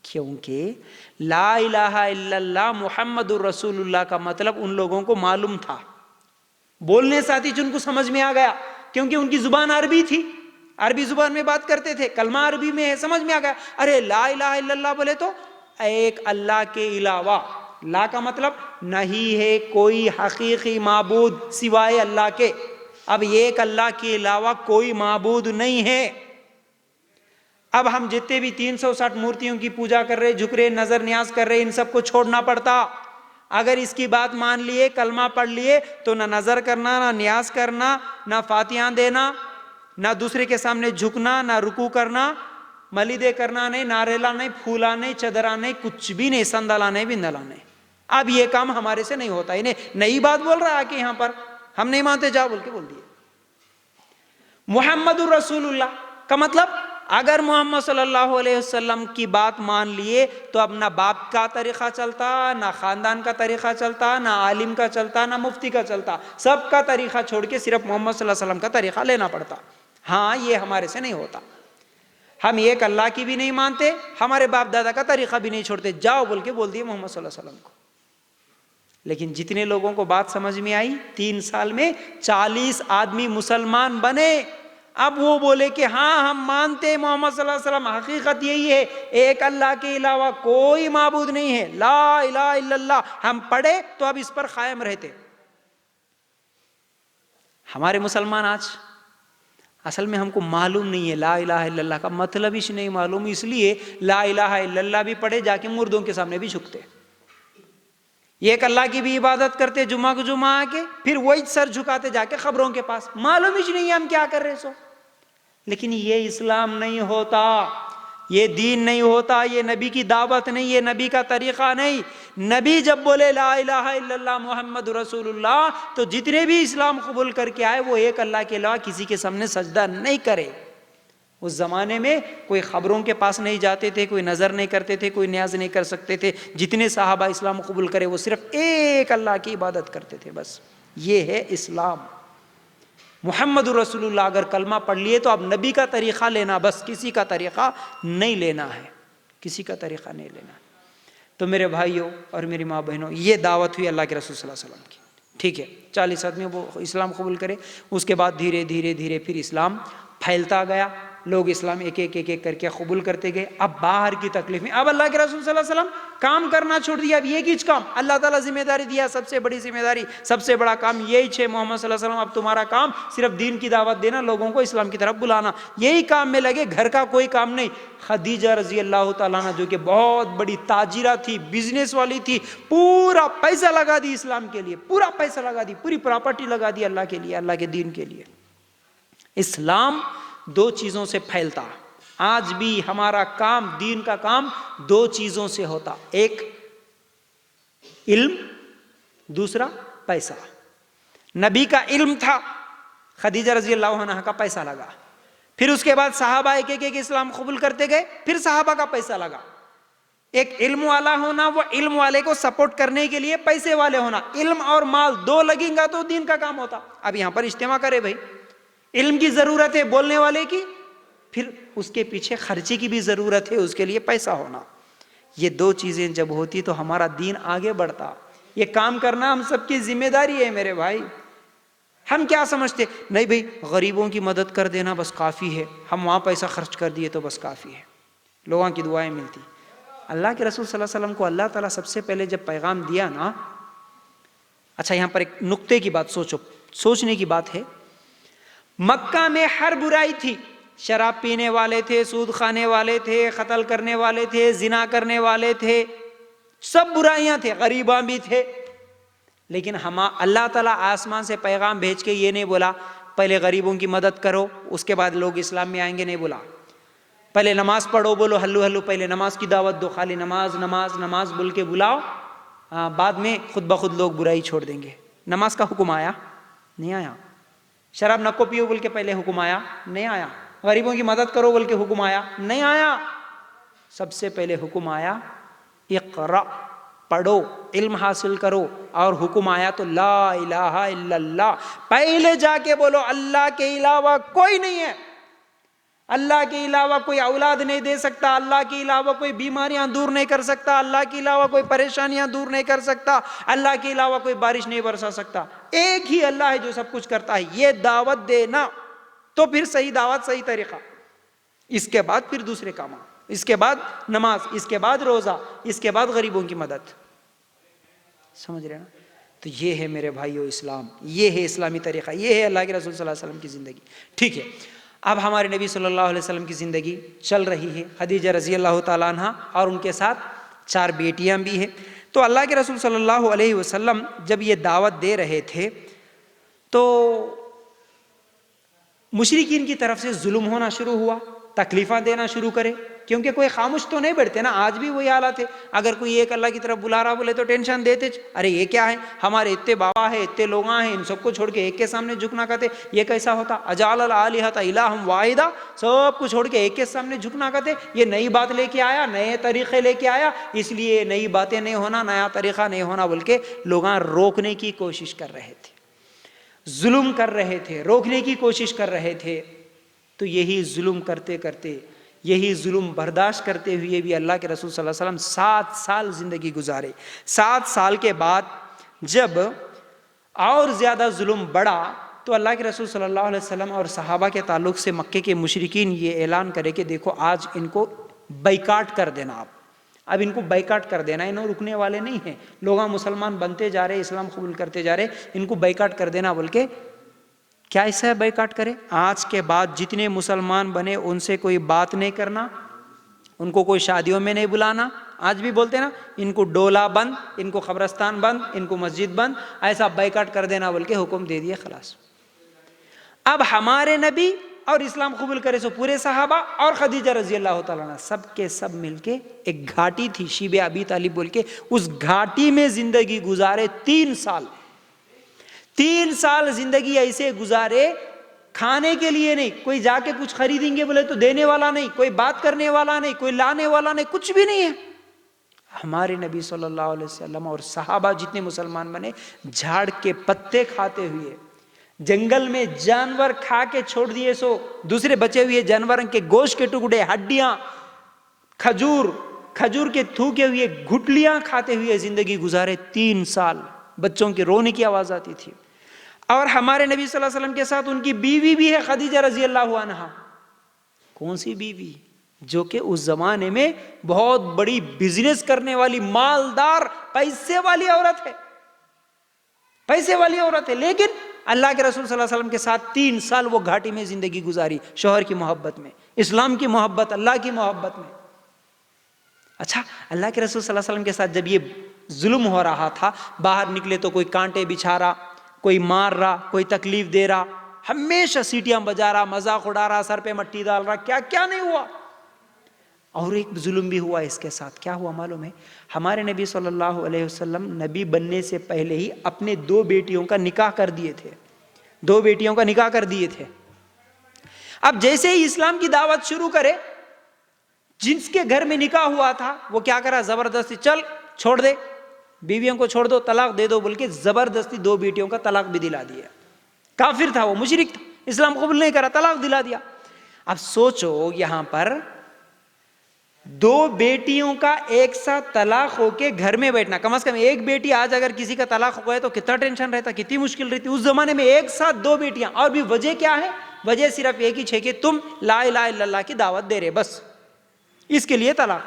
کیونکہ لا الہ الا اللہ محمد الرسول اللہ کا مطلب ان لوگوں کو معلوم تھا، بولنے ساتھی جن کو سمجھ میں آ گیا، کیونکہ ان کی زبان عربی تھی، عربی زبان میں بات کرتے تھے، کلمہ عربی میں ہے، سمجھ میں آ گیا۔ ارے لا الہ الا اللہ بولے تو ایک اللہ کے علاوہ، لا کا مطلب نہیں ہے کوئی حقیقی معبود سوائے اللہ کے، اب ایک اللہ کے علاوہ کوئی معبود نہیں ہے۔ اب ہم جتنے بھی 360 مورتیوں کی پوجا کر رہے، جھک رہے، نظر نیاز کر رہے، ان سب کو چھوڑنا پڑتا۔ اگر اس کی بات مان لیے، کلمہ پڑھ لیے، تو نہ نظر کرنا، نہ نیاز کرنا، نہ فاتحہ دینا، نہ دوسرے کے سامنے جھکنا، نہ رکوع کرنا، ملیدے کرنا نہیں، ناریلا نہیں، پھولا نہیں، چدرا نہیں، کچھ بھی نہیں، سندلا نہیں، بندلا نہیں۔ اب یہ کام ہمارے سے نہیں ہوتا، انہیں نئی بات بول رہا ہے کہ یہاں پر ہم نہیں مانتے، جا بول کے بول دیے۔ محمد الرسول اللہ کا مطلب، اگر محمد صلی اللہ علیہ وسلم کی بات مان لیے تو اب نہ باپ کا طریقہ چلتا، نہ خاندان کا طریقہ چلتا، نہ عالم کا چلتا، نہ مفتی کا چلتا، سب کا طریقہ چھوڑ کے صرف محمد صلی اللہ علیہ وسلم کا طریقہ لینا پڑتا۔ ہاں یہ ہمارے سے نہیں ہوتا، ہم ایک اللہ کی بھی نہیں مانتے، ہمارے باپ دادا کا طریقہ بھی نہیں چھوڑتے، جاؤ بول کے بول دیے محمد صلی اللہ علیہ وسلم کو۔ لیکن جتنے لوگوں کو بات سمجھ میں آئی، 3 سال میں 40 آدمی مسلمان بنے۔ اب وہ بولے کہ ہاں ہم مانتے محمد صلی اللہ علیہ وسلم، حقیقت یہی ہے ایک اللہ کے علاوہ کوئی معبود نہیں ہے، لا الہ الا اللہ، ہم پڑھے تو اب اس پر قائم رہتے۔ ہمارے مسلمان آج اصل میں ہم کو معلوم نہیں ہے لا الہ الا اللہ کا مطلب ہی نہیں معلوم، اس لیے لا الہ الا اللہ بھی پڑھے، جا کے مردوں کے سامنے بھی جھکتے، ایک اللہ کی بھی عبادت کرتے جمعہ کو جمعہ آ کے، پھر وہی سر جھکاتے جا کے خبروں کے پاس، معلوم ہی نہیں ہے ہم کیا کر رہے سو۔ لیکن یہ اسلام نہیں ہوتا، یہ دین نہیں ہوتا، یہ نبی کی دعوت نہیں، یہ نبی کا طریقہ نہیں۔ نبی جب بولے لا الہ الا اللہ محمد رسول اللہ، تو جتنے بھی اسلام قبول کر کے آئے وہ ایک اللہ کے علاوہ کسی کے سامنے سجدہ نہیں کرے۔ اس زمانے میں کوئی خبروں کے پاس نہیں جاتے تھے، کوئی نظر نہیں کرتے تھے، کوئی نیاز نہیں کر سکتے تھے، جتنے صحابہ اسلام قبول کرے وہ صرف ایک اللہ کی عبادت کرتے تھے، بس یہ ہے اسلام۔ محمد رسول اللہ اگر کلمہ پڑھ لیے تو اب نبی کا طریقہ لینا، بس کسی کا طریقہ نہیں لینا ہے، کسی کا طریقہ نہیں لینا۔ تو میرے بھائیوں اور میری ماں بہنوں، یہ دعوت ہوئی اللہ کے رسول صلی اللہ علیہ وسلم کی، ٹھیک ہے۔ 40 آدمی وہ اسلام قبول کرے، اس کے بعد دھیرے دھیرے دھیرے پھر اسلام پھیلتا گیا، لوگ اسلام ایک ایک کر کے قبول کرتے گئے۔ اب باہر کی تکلیف میں اب اللہ کے رسول صلی اللہ علیہ وسلم کام کرنا چھوڑ دیا، اب یہ کچھ کام اللہ تعالیٰ ذمہ داری دیا، سب سے بڑی ذمہ داری، سب سے بڑا کام یہی ہے محمد صلی اللہ علیہ وسلم، اب تمہارا کام صرف دین کی دعوت دینا، لوگوں کو اسلام کی طرف بلانا، یہی کام میں لگے، گھر کا کوئی کام نہیں۔ خدیجہ رضی اللہ تعالیٰ عنہ جو کہ بہت بڑی تاجرہ تھی، بزنس والی تھی، پورا پیسہ لگا دی اسلام کے لیے، پورا پیسہ لگا دی، پوری پراپرٹی لگا دی اللہ کے لیے، اللہ کے دین کے لیے۔ اسلام 2 چیزوں سے پھیلتا، آج بھی ہمارا کام، دین کا کام 2 چیزوں سے ہوتا، ایک علم، دوسرا پیسہ۔ نبی کا علم تھا، خدیجہ رضی اللہ عنہ کا پیسہ لگا، پھر اس کے بعد صحابہ ایک اسلام قبول کرتے گئے، پھر صحابہ کا پیسہ لگا۔ ایک علم والا ہونا، وہ علم والے کو سپورٹ کرنے کے لیے پیسے والے ہونا، علم اور مال 2 لگیں گا تو دین کا کام ہوتا۔ اب یہاں پر اجتماع کرے بھائی، علم کی ضرورت ہے بولنے والے کی، پھر اس کے پیچھے خرچے کی بھی ضرورت ہے، اس کے لیے پیسہ ہونا۔ یہ 2 چیزیں جب ہوتی تو ہمارا دین آگے بڑھتا۔ یہ کام کرنا ہم سب کی ذمہ داری ہے میرے بھائی۔ ہم کیا سمجھتے، نہیں بھائی غریبوں کی مدد کر دینا بس کافی ہے، ہم وہاں پیسہ خرچ کر دیے تو بس کافی ہے، لوگوں کی دعائیں ملتی۔ اللہ کے رسول صلی اللہ علیہ وسلم کو اللہ تعالیٰ سب سے پہلے جب پیغام دیا نا، اچھا یہاں پر ایک نقطے کی بات سوچو، سوچنے کی بات ہے۔ مکہ میں ہر برائی تھی، شراب پینے والے تھے، سود کھانے والے تھے، قتل کرنے والے تھے، زنا کرنے والے تھے، سب برائیاں تھے، غریباں بھی تھے۔ لیکن اللہ تعالیٰ آسمان سے پیغام بھیج کے یہ نہیں بولا پہلے غریبوں کی مدد کرو اس کے بعد لوگ اسلام میں آئیں گے، نہیں بولا پہلے نماز پڑھو، بولو ہلو ہلو، پہلے نماز کی دعوت دو، خالی نماز نماز نماز بول کے بلاؤ، بعد میں خود بخود لوگ برائی چھوڑ دیں گے۔ نماز کا حکم آیا؟ نہیں آیا۔ شراب نہ پیو بول کے پہلے حکم آیا؟ نہیں آیا۔ غریبوں کی مدد کرو بول کے حکم آیا؟ نہیں آیا۔ سب سے پہلے حکم آیا اقرأ، پڑھو، علم حاصل کرو، اور حکم آیا تو لا الہ الا اللہ، پہلے جا کے بولو اللہ کے علاوہ کوئی نہیں ہے، اللہ کے علاوہ کوئی اولاد نہیں دے سکتا، اللہ کے علاوہ کوئی بیماریاں دور نہیں کر سکتا، اللہ کے علاوہ کوئی پریشانیاں دور نہیں کر سکتا، اللہ کے علاوہ کوئی بارش نہیں برسا سکتا، ایک ہی اللہ ہے جو سب کچھ کرتا ہے، یہ دعوت دینا تو پھر صحیح دعوت، صحیح طریقہ۔ اس کے بعد پھر دوسرے کام، اس کے بعد نماز، اس کے بعد روزہ، اس کے بعد غریبوں کی مدد، سمجھ رہے نا؟ تو یہ ہے میرے بھائیو اسلام، یہ ہے اسلامی طریقہ، یہ ہے اللہ کے رسول صلی اللہ علیہ وسلم کی زندگی۔ ٹھیک ہے، اب ہمارے نبی صلی اللہ علیہ وسلم کی زندگی چل رہی ہے، خدیجہ رضی اللہ تعالیٰ عنہ اور ان کے ساتھ 4 بیٹیاں بھی ہیں۔ تو اللہ کے رسول صلی اللہ علیہ وسلم جب یہ دعوت دے رہے تھے تو مشرکین کی طرف سے ظلم ہونا شروع ہوا، تکلیفاں دینا شروع کرے، کیونکہ کوئی خاموش تو نہیں بیٹھتے نا، آج بھی وہی حالات ہے. اگر کوئی ایک اللہ کی طرف بلا رہا بولے تو ٹینشن دیتے، ارے یہ کیا ہے، ہمارے اتنے بابا ہے، اتنے لوگ ہیں، ان سب کو چھوڑ کے ایک کے سامنے جھکنا کہتے، یہ کیسا ہوتا؟ اجعل الآلہۃ الہا واحدا، سب کو چھوڑ کے ایک کے سامنے جھکنا کہتے. یہ نئی بات لے کے آیا، نئے طریقے لے کے آیا، اس لیے نئی باتیں نہیں ہونا، نیا طریقہ نہیں ہونا بول کے لوگ روکنے کی کوشش کر رہے تھے، ظلم کر رہے تھے، روکنے کی کوشش کر رہے تھے. تو یہی ظلم کرتے کرتے، یہی ظلم برداشت کرتے ہوئے بھی اللہ کے رسول صلی اللہ علیہ وسلم 7 سال زندگی گزارے. 7 سال کے بعد جب اور زیادہ ظلم بڑھا تو اللہ کے رسول صلی اللہ علیہ وسلم اور صحابہ کے تعلق سے مکے کے مشرکین یہ اعلان کرے کہ دیکھو آج ان کو بائیکاٹ کر دینا، اب ان کو بائیکاٹ کر دینا، انہوں رکنے والے نہیں ہیں، لوگ مسلمان بنتے جا رہے، اسلام قبول کرتے جا رہے، ان کو بائیکاٹ کر دینا بول کے. کیا ایسا ہے بائیکاٹ کرے؟ آج کے بعد جتنے مسلمان بنے ان سے کوئی بات نہیں کرنا، ان کو کوئی شادیوں میں نہیں بلانا. آج بھی بولتے نا، ان کو ڈولا بند، ان کو قبرستان بند، ان کو مسجد بند، ایسا بائیکاٹ کر دینا بول کے حکم دے دیا. خلاص اب ہمارے نبی اور اسلام قبول کرے سو پورے صحابہ اور خدیجہ رضی اللہ تعالیٰ عنہ سب کے سب مل کے ایک گھاٹی تھی شیب ابی طالب بول کے، اس گھاٹی میں زندگی گزارے 3 سال. 3 سال زندگی ایسے گزارے، کھانے کے لیے نہیں، کوئی جا کے کچھ خریدیں گے بولے تو دینے والا نہیں، کوئی بات کرنے والا نہیں، کوئی لانے والا نہیں، کچھ بھی نہیں ہے. ہمارے نبی صلی اللہ علیہ وسلم اور صحابہ جتنے مسلمان بنے جھاڑ کے پتے کھاتے ہوئے، جنگل میں جانور کھا کے چھوڑ دیے سو دوسرے بچے ہوئے جانوروں کے گوشت کے ٹکڑے، ہڈیاں، کھجور کے تھوکے ہوئے گٹلیاں کھاتے ہوئے زندگی گزارے 3 سال. بچوں کے رونے کی آواز آتی تھی. اور ہمارے نبی صلی اللہ علیہ وسلم کے ساتھ ان کی بیوی بھی ہے خدیجہ رضی اللہ عنہا. کون سی بیوی؟ جو کہ اس زمانے میں بہت بڑی بزنس کرنے والی، مالدار، پیسے والی عورت ہے، پیسے والی عورت ہے. لیکن اللہ کے رسول صلی اللہ علیہ وسلم کے ساتھ 3 سال وہ گھاٹی میں زندگی گزاری، شوہر کی محبت میں، اسلام کی محبت، اللہ کی محبت میں. اچھا، اللہ کے رسول صلی اللہ علیہ وسلم کے ساتھ جب یہ ظلم ہو رہا تھا، باہر نکلے تو کوئی کانٹے بچھا رہا، کوئی مار رہا، کوئی تکلیف دے رہا، ہمیشہ سیٹیاں بجا رہا، مذاق اڑا رہا، سر پہ مٹی ڈال رہا، کیا کیا نہیں ہوا. اور ایک ظلم بھی ہوا اس کے ساتھ. کیا ہوا معلوم ہے؟ ہمارے نبی صلی اللہ علیہ وسلم نبی بننے سے پہلے ہی اپنے 2 بیٹیوں کا نکاح کر دیے تھے. 2 بیٹیوں کا نکاح کر دیے تھے. اب جیسے ہی اسلام کی دعوت شروع کرے، جس کے گھر میں نکاح ہوا تھا وہ کیا کرا؟ زبردستی چل چھوڑ دے، بیویوں کو چھوڑ دو، طلاق دے دو بول کے زبردستی 2 بیٹیوں کا طلاق بھی دلا دیا. کافر تھا وہ، مشرک تھا، اسلام قبول نہیں کرا، طلاق دلا دیا. اب سوچو یہاں پر 2 بیٹیوں کا ایک ساتھ طلاق ہو کے گھر میں بیٹھنا، کم از کم ایک بیٹی آج اگر کسی کا طلاق ہو گئے تو کتنا ٹینشن رہتا، کتنی مشکل رہتی. اس زمانے میں ایک ساتھ 2 بیٹیاں، اور بھی وجہ کیا ہے؟ وجہ صرف ایک ہی ہے کہ تم لا الہ الا اللہ کی دعوت دے رہے، بس اس کے لیے طلاق.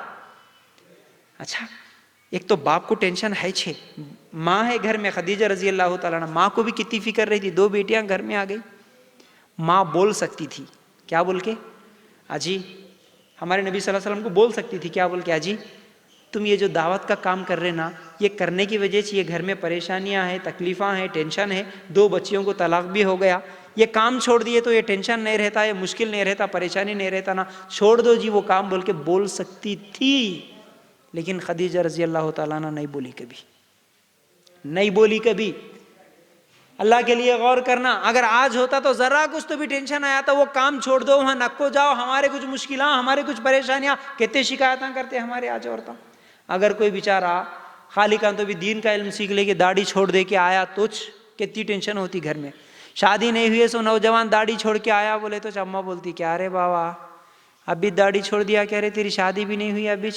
اچھا، ایک تو باپ کو ٹینشن ہے، ماں ہے گھر میں خدیجہ رضی اللہ تعالیٰ عنہ، ماں کو بھی کتنی فکر رہی تھی. 2 بیٹیاں گھر میں آ گئی. ماں بول سکتی تھی، کیا بول کے؟ اجی، ہمارے نبی صلی اللہ علیہ وسلم کو بول سکتی تھی، کیا بول کے؟ اجی تم یہ جو دعوت کا کام کر رہے نا، یہ کرنے کی وجہ سے یہ گھر میں پریشانیاں ہیں، تکلیفاں ہیں، ٹینشن ہے، 2 بچیوں کو طلاق بھی ہو گیا، یہ کام چھوڑ دیے تو یہ ٹینشن نہیں رہتا، یہ مشکل نہیں رہتا، پریشانی نہیں رہتا نا، چھوڑ دو جی وہ کام بول کے بول سکتی تھی. لیکن خدیجہ رضی اللہ تعالیٰ عنہ نہیں بولی، کبھی نہیں بولی کبھی. اللہ کے لیے غور کرنا، اگر آج ہوتا تو ذرا کچھ تو بھی ٹینشن آیا تو وہ کام چھوڑ دو، وہاں نکو جاؤ، ہمارے کچھ مشکلات، ہمارے کچھ پریشانیاں، کتنے شکایتیں کرتے ہمارے آج عورتیں. اگر کوئی بیچارہ خالی کان تو بھی دین کا علم سیکھ لے کے داڑھی چھوڑ دے کے آیا تو کتنی ٹینشن ہوتی گھر میں. شادی نہیں ہوئی سو نوجوان داڑھی چھوڑ کے آیا بولے تو اماں بولتی کیا رے بابا ابھی داڑھی چھوڑ دیا، کہہ رہے تیری شادی بھی نہیں ہوئی ابھی،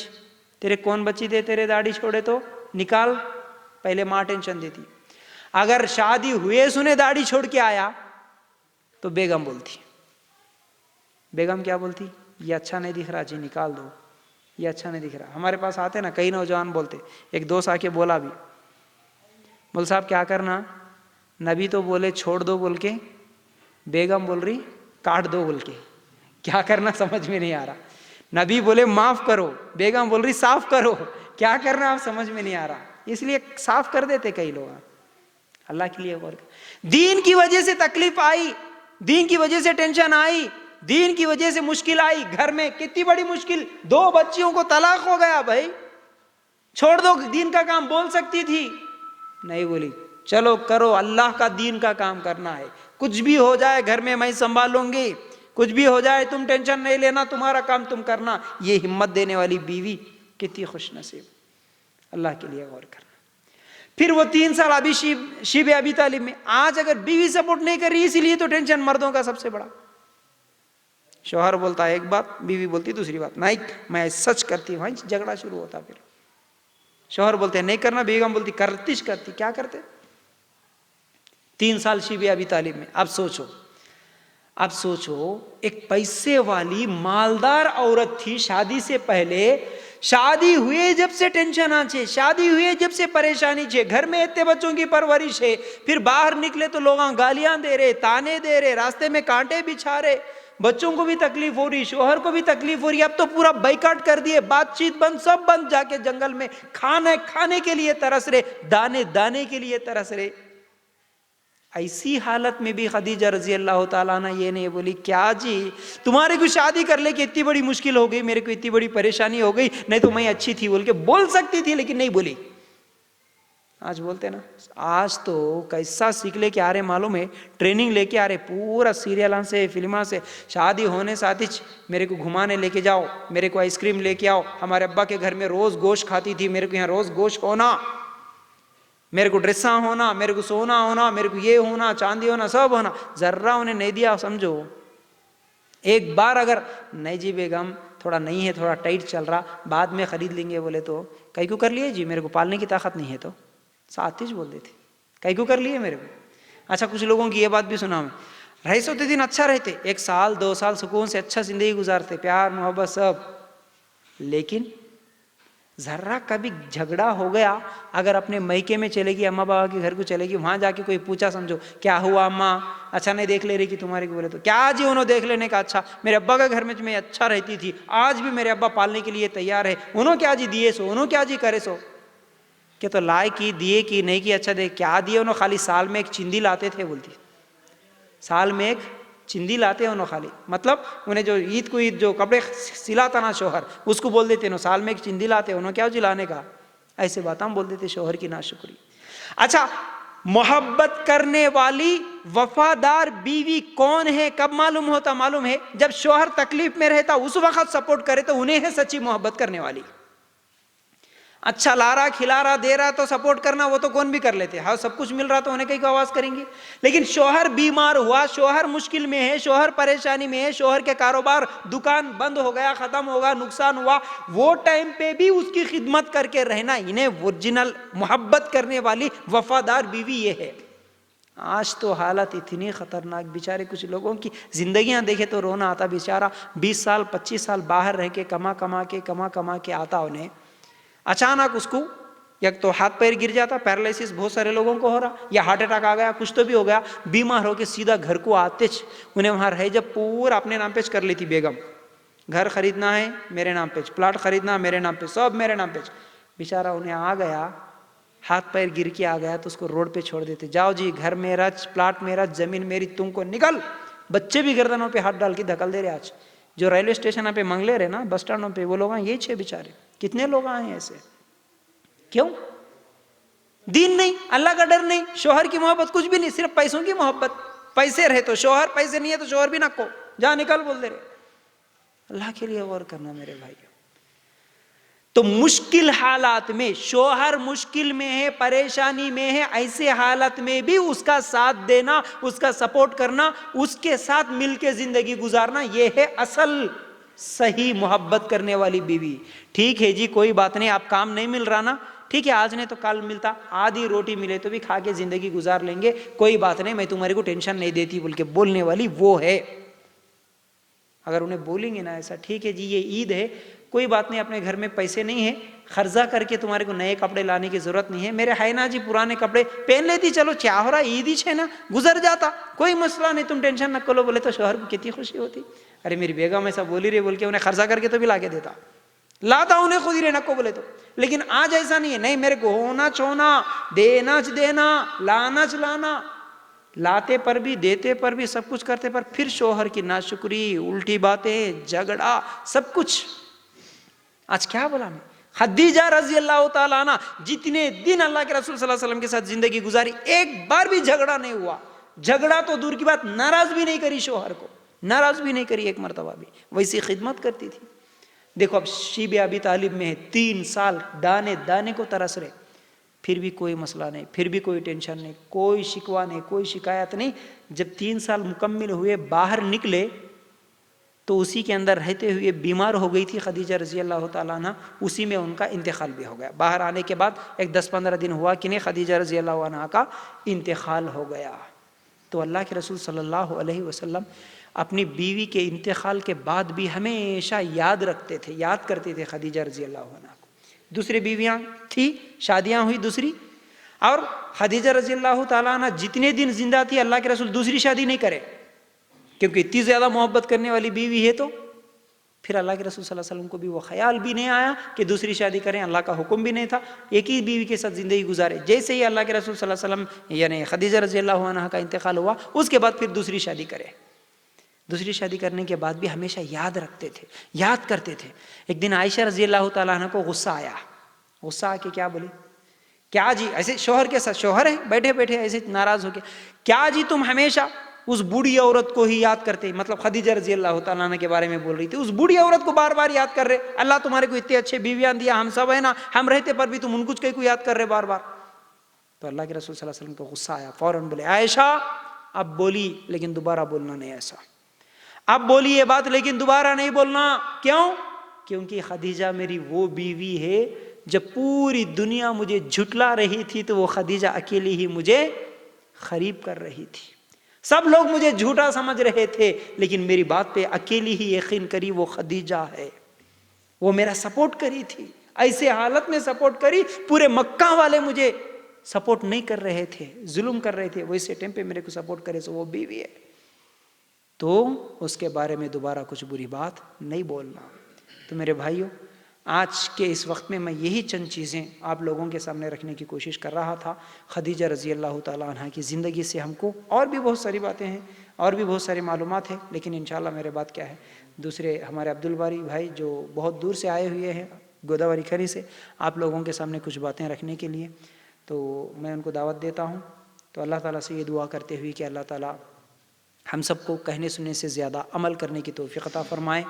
تیرے کون بچی دے تیرے داڑھی چھوڑے تو نکال. پہلے ماں ٹینشن دیتی. اگر شادی ہوئے سنے داڑھی چھوڑ کے آیا تو بیگم بولتی، بیگم کیا بولتی؟ یہ اچھا نہیں دکھ رہا جی، نکال دو، یہ اچھا نہیں دکھ رہا. ہمارے پاس آتے نا کئی نوجوان بولتے، ایک دوست آ کے بولا بھی، بول صاحب کیا کرنا، نبی تو بولے چھوڑ دو بول کے، بیگم بول رہی کاٹ دو بول کے، کیا کرنا سمجھ میں نہیں آ رہا. نبی بولے معاف کرو، بیگم بول رہی صاف کرو، کیا کرنا آپ سمجھ میں نہیں آ رہا. اس لیے صاف کر دیتے کئی لوگ. اللہ کے لیے غور کر. دین کی وجہ سے تکلیف آئی دین کی وجہ سے ٹینشن آئی, دین کی وجہ سے مشکل آئی, گھر میں کتنی بڑی مشکل, 2 بچیوں کو طلاق ہو گیا, بھائی چھوڑ دو دین کا کام, بول سکتی تھی, نہیں بولی, چلو کرو, اللہ کا دین کا کام کرنا ہے, کچھ بھی ہو جائے گھر میں میں سنبھالوں گی, کچھ بھی ہو جائے تم ٹینشن نہیں لینا, تمہارا کام تم کرنا. یہ ہمت دینے والی بیوی کتنی خوش نصیب, اللہ کے لیے غور کرنا. پھر وہ 3 سال ابھی شیب ابی طالب میں, آج اگر بیوی سپورٹ نہیں کر رہی, اسی لیے تو ٹینشن مردوں کا سب سے بڑا. شوہر بولتا ہے ایک بات, بیوی بولتی دوسری بات, نہیں میں سچ کرتی ہوں, جھگڑا شروع ہوتا. پھر شوہر بولتے ہیں نہیں کرنا, بیگم بولتی کرتیش کرتی, کیا کرتے. 3 سال شیب ابی طالب میں. اب سوچو ایک پیسے والی مالدار عورت تھی, شادی سے پہلے, شادی ہوئے جب سے ٹینشن آچے, شادی ہوئے جب سے پریشانی چھے, گھر میں اتنے بچوں کی پرورش ہے, پھر باہر نکلے تو لوگ گالیاں دے رہے, تانے دے رہے, راستے میں کانٹے بچھا رہے, بچوں کو بھی تکلیف ہو رہی, شوہر کو بھی تکلیف ہو رہی. اب تو پورا بائیکاٹ کر دیے, بات چیت بند, سب بند, جا کے جنگل میں کھانے کے لیے ترس رہے, دانے کے لیے ترس رہے. ایسی حالت میں بھی خدیجہ رضی اللہ تعالیٰ عنہ یہ نہیں بولی کیا جی تمہارے کو شادی کر لے کہ اتنی بڑی مشکل ہو گئی, میرے کو اتنی بڑی پریشانی ہو گئی, نہیں تو میں اچھی تھی بول کے بول سکتی تھی, لیکن نہیں بولی. آج بولتے نا, آج تو کیسا سیکھ لے کے آ رہے معلوم ہے, ٹریننگ لے کے آ رہے, پورا سیریلوں سے فلموں سے, شادی ہونے ساتھ ہی میرے کو گھمانے لے کے جاؤ, میرے کو آئس کریم لے کے آؤ, ہمارے ابا کے گھر میں روز گوشت کھاتی تھی, میرے کو یہاں روز گوشت ہونا, میرے کو ڈریساں ہونا, میرے کو سونا ہونا, میرے کو یہ ہونا, چاندی ہونا, سب ہونا. ذرہ انہیں نہیں دیا, سمجھو ایک بار اگر نہیں جی بیگم تھوڑا نہیں ہے, تھوڑا ٹائٹ چل رہا, بعد میں خرید لیں گے بولے تو کئی کو کر لیے جی, میرے کو پالنے کی طاقت نہیں ہے, تو ساتھ بول دیتے کئی کو کر لیے میرے کو. اچھا کچھ لوگوں کی یہ بات بھی سنا میں, رہے سوتے دن اچھا رہتے, 1 سال 2 سال سکون سے اچھا زندگی گزارتے, پیار محبت سب, لیکن ذرا کبھی جھگڑا ہو گیا, اگر اپنے میکے میں چلے گی, اماں بابا کے گھر کو چلے گی, وہاں جا کے کوئی پوچھا, سمجھو کیا ہوا اماں, اچھا نہیں دیکھ لے رہی کہ تمہارے کو, بولے تو کیا جی انہوں دیکھ لینے کا, اچھا میرے ابا کے گھر میں میں اچھا رہتی تھی, آج بھی میرے ابا پالنے کے لیے تیار ہے, انہوں کیا جی دیے سو, انہوں کیا جی کرے سو, کہ تو لائے کی دیے کی نہیں کی, اچھا دے کیا دیے انہوں, خالی سال میں ایک چندی لاتے تھے, بولتی سال میں ایک چندی لاتے انہوں خالی, مطلب انہیں جو عید کو عید جو کپڑے سلاتا نا شوہر, اس کو بول دیتے انہوں سال میں ایک چندی لاتے, انہوں کیا جی لانے کا, ایسے بات ہم بول دیتے شوہر کی ناشکری. اچھا محبت کرنے والی وفادار بیوی کون ہے, کب معلوم ہوتا, معلوم ہے جب شوہر تکلیف میں رہتا اس وقت سپورٹ کرے تو انہیں ہے سچی محبت کرنے والی. اچھا لا رہا, کھلا رہا, دے رہا تو سپورٹ کرنا, وہ تو کون بھی کر لیتے, ہاں سب کچھ مل رہا تو انہیں کہیں کو آواز کریں گے. لیکن شوہر بیمار ہوا, شوہر مشکل میں ہے, شوہر پریشانی میں ہے, شوہر کے کاروبار دکان بند ہو گیا, ختم ہوگا, نقصان ہوا, وہ ٹائم پہ بھی اس کی خدمت کر کے رہنا, انہیں اوریجنل محبت کرنے والی وفادار بیوی یہ ہے. آج تو حالت اتنی خطرناک, بیچارے کچھ لوگوں کی زندگیاں دیکھے تو رونا آتا, بیچارہ 20 سال 25 سال باہر رہ کے کما کے آتا, انہیں اچانک اس کو یک تو ہاتھ پیر گر جاتا, پیرالائسس بہت سارے لوگوں کو ہو رہا, یا ہارٹ اٹیک آ گیا, کچھ تو بھی ہو گیا, بیمار ہو کے سیدھا گھر کو آتے, انہیں وہاں رہے جب پورا اپنے نام پہ کر لیتی بیگم, گھر خریدنا ہے میرے نام پہ, پلاٹ خریدنا میرے نام پہ, سب میرے نام پہ. بیچارہ انہیں آ گیا, ہاتھ پیر گر کے آ گیا تو اس کو روڈ پہ چھوڑ دیتے, جاؤ جی گھر میرا, پلاٹ میرا, زمین میری, تم کو نکل. بچے بھی گردنوں پہ ہاتھ ڈال کے دھکل دے رہے. آج جو ریلوے اسٹیشن پہ منگلے رہے نا, بس اسٹینڈوں پہ, وہ لوگ ہیں یہ 6 بیچارے, کتنے لوگ آئے ہیں ایسے, کیوں؟ دین نہیں, اللہ کا ڈر نہیں, شوہر کی محبت کچھ بھی نہیں, صرف پیسوں کی محبت, پیسے رہے تو شوہر, پیسے نہیں ہے تو شوہر بھی نہ کو, جا نکل بول دے رہے. اللہ کے لیے غور کرنا میرے بھائی. تو مشکل حالات میں, شوہر مشکل میں ہے, پریشانی میں ہے, ایسے حالت میں بھی اس کا ساتھ دینا, اس کا سپورٹ کرنا, اس کے ساتھ مل کے زندگی گزارنا, یہ ہے اصل صحیح محبت کرنے والی بیوی. ٹھیک ہے جی کوئی بات نہیں, آپ کام نہیں مل رہا نا, ٹھیک ہے آج نہیں تو کل ملتا, آدھی روٹی ملے تو بھی کھا کے زندگی گزار لیں گے, کوئی بات نہیں, میں تمہارے کو ٹینشن نہیں دیتی بول کے بولنے والی وہ ہے. اگر انہیں بولیں گے نا ایسا, ٹھیک ہے جی یہ عید ہے, کوئی بات نہیں, اپنے گھر میں پیسے نہیں ہیں, خرچہ کر کے تمہارے کو نئے کپڑے لانے کی ضرورت نہیں ہے, میرے ہے نا جی پرانے کپڑے پہن لیتی, چلو کیا ہو رہا, عید ہی ہے نا, گزر جاتا, کوئی مسئلہ نہیں, تم ٹینشن نہ کرو. بولے تو شوہر کو کتنی خوشی ہوتی, ارے میری بیگم ایسا بولی رہی بول کے انہیں خرچہ کر کے تو بھی لا کے دیتا, لاتا انہیں خود ہی رہنا کو بولے تو. لیکن آج ایسا نہیں ہے, نہیں میرے کو ہونا چھونا, دینا دینا, لانا لانا, لاتے پر بھی، دیتے پر بھی، سب کچھ کرتے پر پھر شوہر کی ناشکری، الٹی باتیں، جھگڑا، سب کچھ۔ آج کیا بولا میں؟ خدیجہ رضی اللہ تعالیٰ عنہ جتنے دن اللہ کے رسول صلی اللہ علیہ وسلم کے ساتھ زندگی گزاری، ایک بار بھی جھگڑا نہیں ہوا۔ جھگڑا تو دور کی بات، ناراض بھی نہیں کری شوہر کو، ناراض بھی نہیں کری ایک مرتبہ بھی، ویسی خدمت کرتی تھی۔ دیکھو اب شیب ابی طالب میں ہے، 3 سال دانے دانے کو ترس رہے، پھر بھی کوئی مسئلہ نہیں، پھر بھی کوئی ٹینشن نہیں، کوئی شکوہ نہیں، کوئی شکایت نہیں۔ جب 3 سال مکمل ہوئے، باہر نکلے تو اسی کے اندر رہتے ہوئے بیمار ہو گئی تھی خدیجہ رضی اللہ تعالیٰ عنہ، اسی میں ان کا انتقال بھی ہو گیا۔ باہر آنے کے بعد ایک 10-15 دن ہوا کہ نہیں، خدیجہ رضی اللہ عنہ کا انتقال ہو گیا۔ تو اللہ کے رسول صلی اللہ علیہ وسلم اپنی بیوی کے انتقال کے بعد بھی ہمیشہ یاد رکھتے تھے، یاد کرتے تھے خدیجہ رضی اللہ عنہ کو۔ دوسری بیویاں تھی، شادیاں ہوئی دوسری، اور خدیجہ رضی اللہ تعالیٰ عنہ جتنے دن زندہ تھی اللہ کے رسول دوسری شادی نہیں کرے، کیونکہ اتنی زیادہ محبت کرنے والی بیوی ہے تو پھر اللہ کے رسول صلی اللہ علیہ وسلم کو بھی وہ خیال بھی نہیں آیا کہ دوسری شادی کریں، اللہ کا حکم بھی نہیں تھا، ایک ہی بیوی کے ساتھ زندگی گزارے۔ جیسے ہی اللہ کے رسول صلی اللہ علیہ وسلم یعنی خدیجہ رضی اللہ عنہ کا انتقال ہوا، اس کے بعد پھر دوسری شادی کرے۔ دوسری شادی کرنے کے بعد بھی ہمیشہ یاد رکھتے تھے، یاد کرتے تھے۔ ایک دن عائشہ رضی اللہ تعالیٰ عنہ کو غصہ آیا، غصہ آ کے کیا بولی؟ کیا جی ایسے شوہر کے ساتھ، شوہر ہے بیٹھے بیٹھے ایسے ناراض ہو کے، کیا جی تم ہمیشہ اس بوڑھی عورت کو ہی یاد کرتے، مطلب خدیجہ رضی اللہ تعالیٰ عنہ کے بارے میں بول رہی تھی، اس بوڑھی عورت کو بار بار یاد کر رہے، اللہ تمہارے کو اتنے اچھے بیویاں دیا، ہم سب ہے نا، ہم رہتے پر بھی تم ان کچھ کو یاد کر رہے بار بار۔ تو اللہ کے رسول صلی اللہ علیہ وسلم کو غصہ آیا، فوراً بولے عائشہ اب بولی لیکن دوبارہ بولنا نہیں ایسا، اب بولی یہ بات لیکن دوبارہ نہیں بولنا۔ کیوں؟ کیونکہ خدیجہ میری وہ بیوی ہے جب پوری دنیا مجھے جھٹلا رہی تھی تو وہ خدیجہ اکیلی ہی مجھے قریب کر رہی تھی، سب لوگ مجھے جھوٹا سمجھ رہے تھے لیکن میری بات پہ اکیلی ہی یقین کری وہ خدیجہ ہے، وہ میرا سپورٹ کری تھی، ایسے حالت میں سپورٹ کری، پورے مکہ والے مجھے سپورٹ نہیں کر رہے تھے، ظلم کر رہے تھے، ویسے ٹائم پہ میرے کو سپورٹ کرے تو وہ بیوی ہے، تو اس کے بارے میں دوبارہ کچھ بری بات نہیں بولنا۔ تو میرے بھائیوں، آج کے اس وقت میں یہی چند چیزیں آپ لوگوں کے سامنے رکھنے کی کوشش کر رہا تھا۔ خدیجہ رضی اللہ تعالیٰ عنہ کی زندگی سے ہم کو اور بھی بہت ساری باتیں ہیں، اور بھی بہت ساری معلومات ہیں، لیکن انشاءاللہ میرے بات کیا ہے، دوسرے ہمارے عبدالباری بھائی جو بہت دور سے آئے ہوئے ہیں گوداوری کھری سے، آپ لوگوں کے سامنے کچھ باتیں رکھنے کے لیے، تو میں ان کو دعوت دیتا ہوں۔ تو اللہ تعالیٰ سے یہ دعا کرتے ہوئے کہ اللہ تعالیٰ ہم سب کو کہنے سننے سے زیادہ عمل کرنے کی توفیق عطا فرمائے،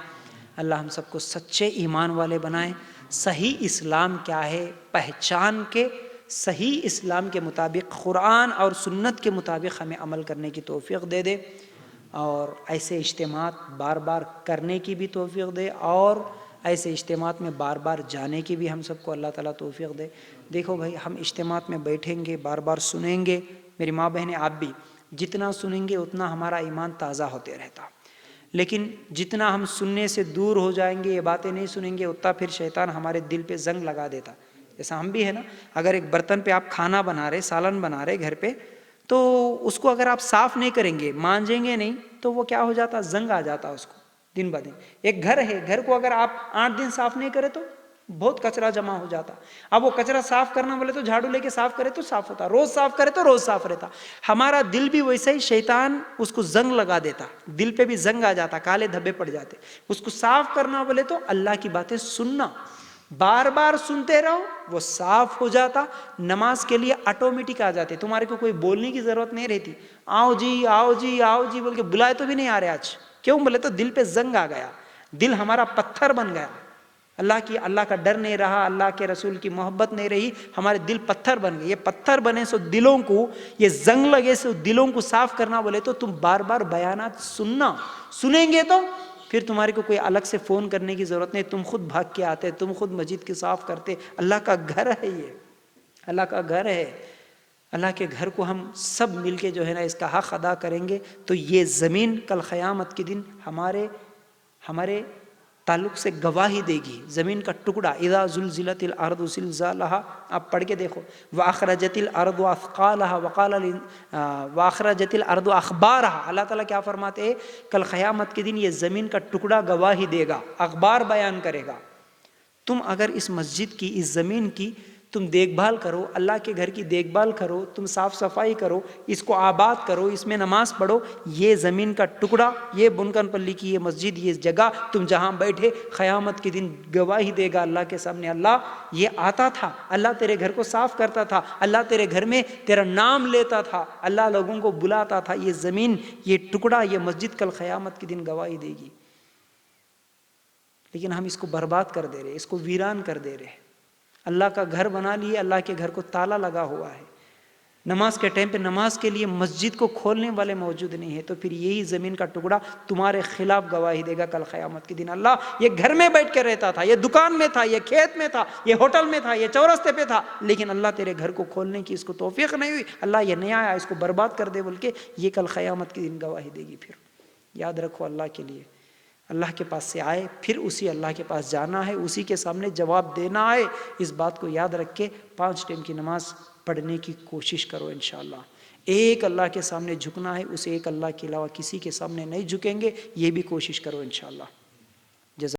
اللہ ہم سب کو سچے ایمان والے بنائیں، صحیح اسلام کیا ہے پہچان کے، صحیح اسلام کے مطابق قرآن اور سنت کے مطابق ہمیں عمل کرنے کی توفیق دے دے، اور ایسے اجتماعات بار بار کرنے کی بھی توفیق دے، اور ایسے اجتماعات میں بار بار جانے کی بھی ہم سب کو اللہ تعالیٰ توفیق دے۔ دیکھو بھائی، ہم اجتماعات میں بیٹھیں گے، بار بار سنیں گے، میری ماں بہنیں آپ بھی، جتنا سنیں گے اتنا ہمارا ایمان تازہ ہوتے رہتا، لیکن جتنا ہم سننے سے دور ہو جائیں گے، یہ باتیں نہیں سنیں گے، اتنا پھر شیطان ہمارے دل پہ زنگ لگا دیتا۔ جیسا ہم بھی ہے نا، اگر ایک برتن پہ آپ کھانا بنا رہے، سالن بنا رہے گھر پہ، تو اس کو اگر آپ صاف نہیں کریں گے، مانجیں گے نہیں، تو وہ کیا ہو جاتا، زنگ آ جاتا اس کو دن بدن۔ ایک گھر ہے، گھر کو اگر آپ 8 دن صاف نہیں کرے تو بہت کچرا جمع ہو جاتا۔ اب وہ کچرا صاف کرنا بولے تو جھاڑو لے کے صاف کرے تو صاف ہوتا، روز صاف کرے تو روز صاف رہتا۔ ہمارا دل بھی ویسا ہی، شیطان اس کو زنگ لگا دیتا، دل پہ بھی زنگ آ جاتا، کالے دھبے پڑ جاتے۔ اس کو صاف کرنا بولے تو اللہ کی باتیں سننا، بار بار سنتے رہو، وہ صاف ہو جاتا۔ نماز کے لیے آٹومیٹک آ جاتے، تمہارے کو کوئی بولنے کی ضرورت نہیں رہتی، آؤ جی آؤ جی آؤ جی بول کے بلائے تو بھی نہیں آ رہے آج۔ کیوں بولے تو دل پہ زنگ آ گیا، دل ہمارا پتھر بن گیا، اللہ کا ڈر نہیں رہا، اللہ کے رسول کی محبت نہیں رہی، ہمارے دل پتھر بن گئے۔ یہ پتھر بنے سو دلوں کو، یہ زنگ لگے سو دلوں کو صاف کرنا بولے تو تم بار بار بیانات سنیں گے تو پھر تمہارے کو کوئی الگ سے فون کرنے کی ضرورت نہیں، تم خود بھاگ کے آتے، تم خود مسجد کی صاف کرتے۔ اللہ کا گھر ہے، یہ اللہ کا گھر ہے۔ اللہ کے گھر کو ہم سب مل کے جو ہے نا اس کا حق ادا کریں گے تو یہ زمین کل قیامت کے دن ہمارے تعلق سے گواہی دے گی۔ زمین کا ٹکڑا، اذا زلزلت الارض زلزالها، آپ پڑھ کے دیکھو، واخرجت الارض اثقالها واخرجت الارض اخبارها، اللہ تعالیٰ کیا فرماتے ہیں، کل قیامت کے دن یہ زمین کا ٹکڑا گواہی دے گا، اخبار بیان کرے گا۔ تم اگر اس مسجد کی، اس زمین کی تم دیکھ بھال کرو، اللہ کے گھر کی دیکھ بھال کرو، تم صاف صفائی کرو، اس کو آباد کرو، اس میں نماز پڑھو. یہ زمین کا ٹکڑا، یہ بنکن پلی کی یہ مسجد، یہ جگہ تم جہاں بیٹھے قیامت کے دن گواہی دے گا اللہ کے سامنے، اللہ یہ آتا تھا، اللہ تیرے گھر کو صاف کرتا تھا، اللہ تیرے گھر میں تیرا نام لیتا تھا، اللہ لوگوں کو بلاتا تھا. یہ زمین، یہ ٹکڑا، یہ مسجد کل قیامت کے دن گواہی دے گی. لیکن ہم اس کو برباد کر دے رہے، اس کو ویران کر دے رہے. اللہ کا گھر بنا لیے، اللہ کے گھر کو تالا لگا ہوا ہے. نماز کے ٹائم پہ نماز کے لیے مسجد کو کھولنے والے موجود نہیں ہے، تو پھر یہی زمین کا ٹکڑا تمہارے خلاف گواہی دے گا کل قیامت کے دن. اللہ یہ گھر میں بیٹھ کے رہتا تھا، یہ دکان میں تھا، یہ کھیت میں تھا، یہ ہوٹل میں تھا، یہ چورستے پہ تھا، لیکن اللہ تیرے گھر کو کھولنے کی اس کو توفیق نہیں ہوئی، اللہ یہ نہیں آیا، اس کو برباد کر دے بول کے یہ کل قیامت کے دن گواہی دے گی. پھر یاد رکھو، اللہ کے لیے اللہ کے پاس سے آئے، پھر اسی اللہ کے پاس جانا ہے، اسی کے سامنے جواب دینا ہے. اس بات کو یاد رکھ کے 5 ٹائم کی نماز پڑھنے کی کوشش کرو. انشاءاللہ ایک اللہ کے سامنے جھکنا ہے، اسے ایک اللہ کے علاوہ کسی کے سامنے نہیں جھکیں گے، یہ بھی کوشش کرو انشاءاللہ.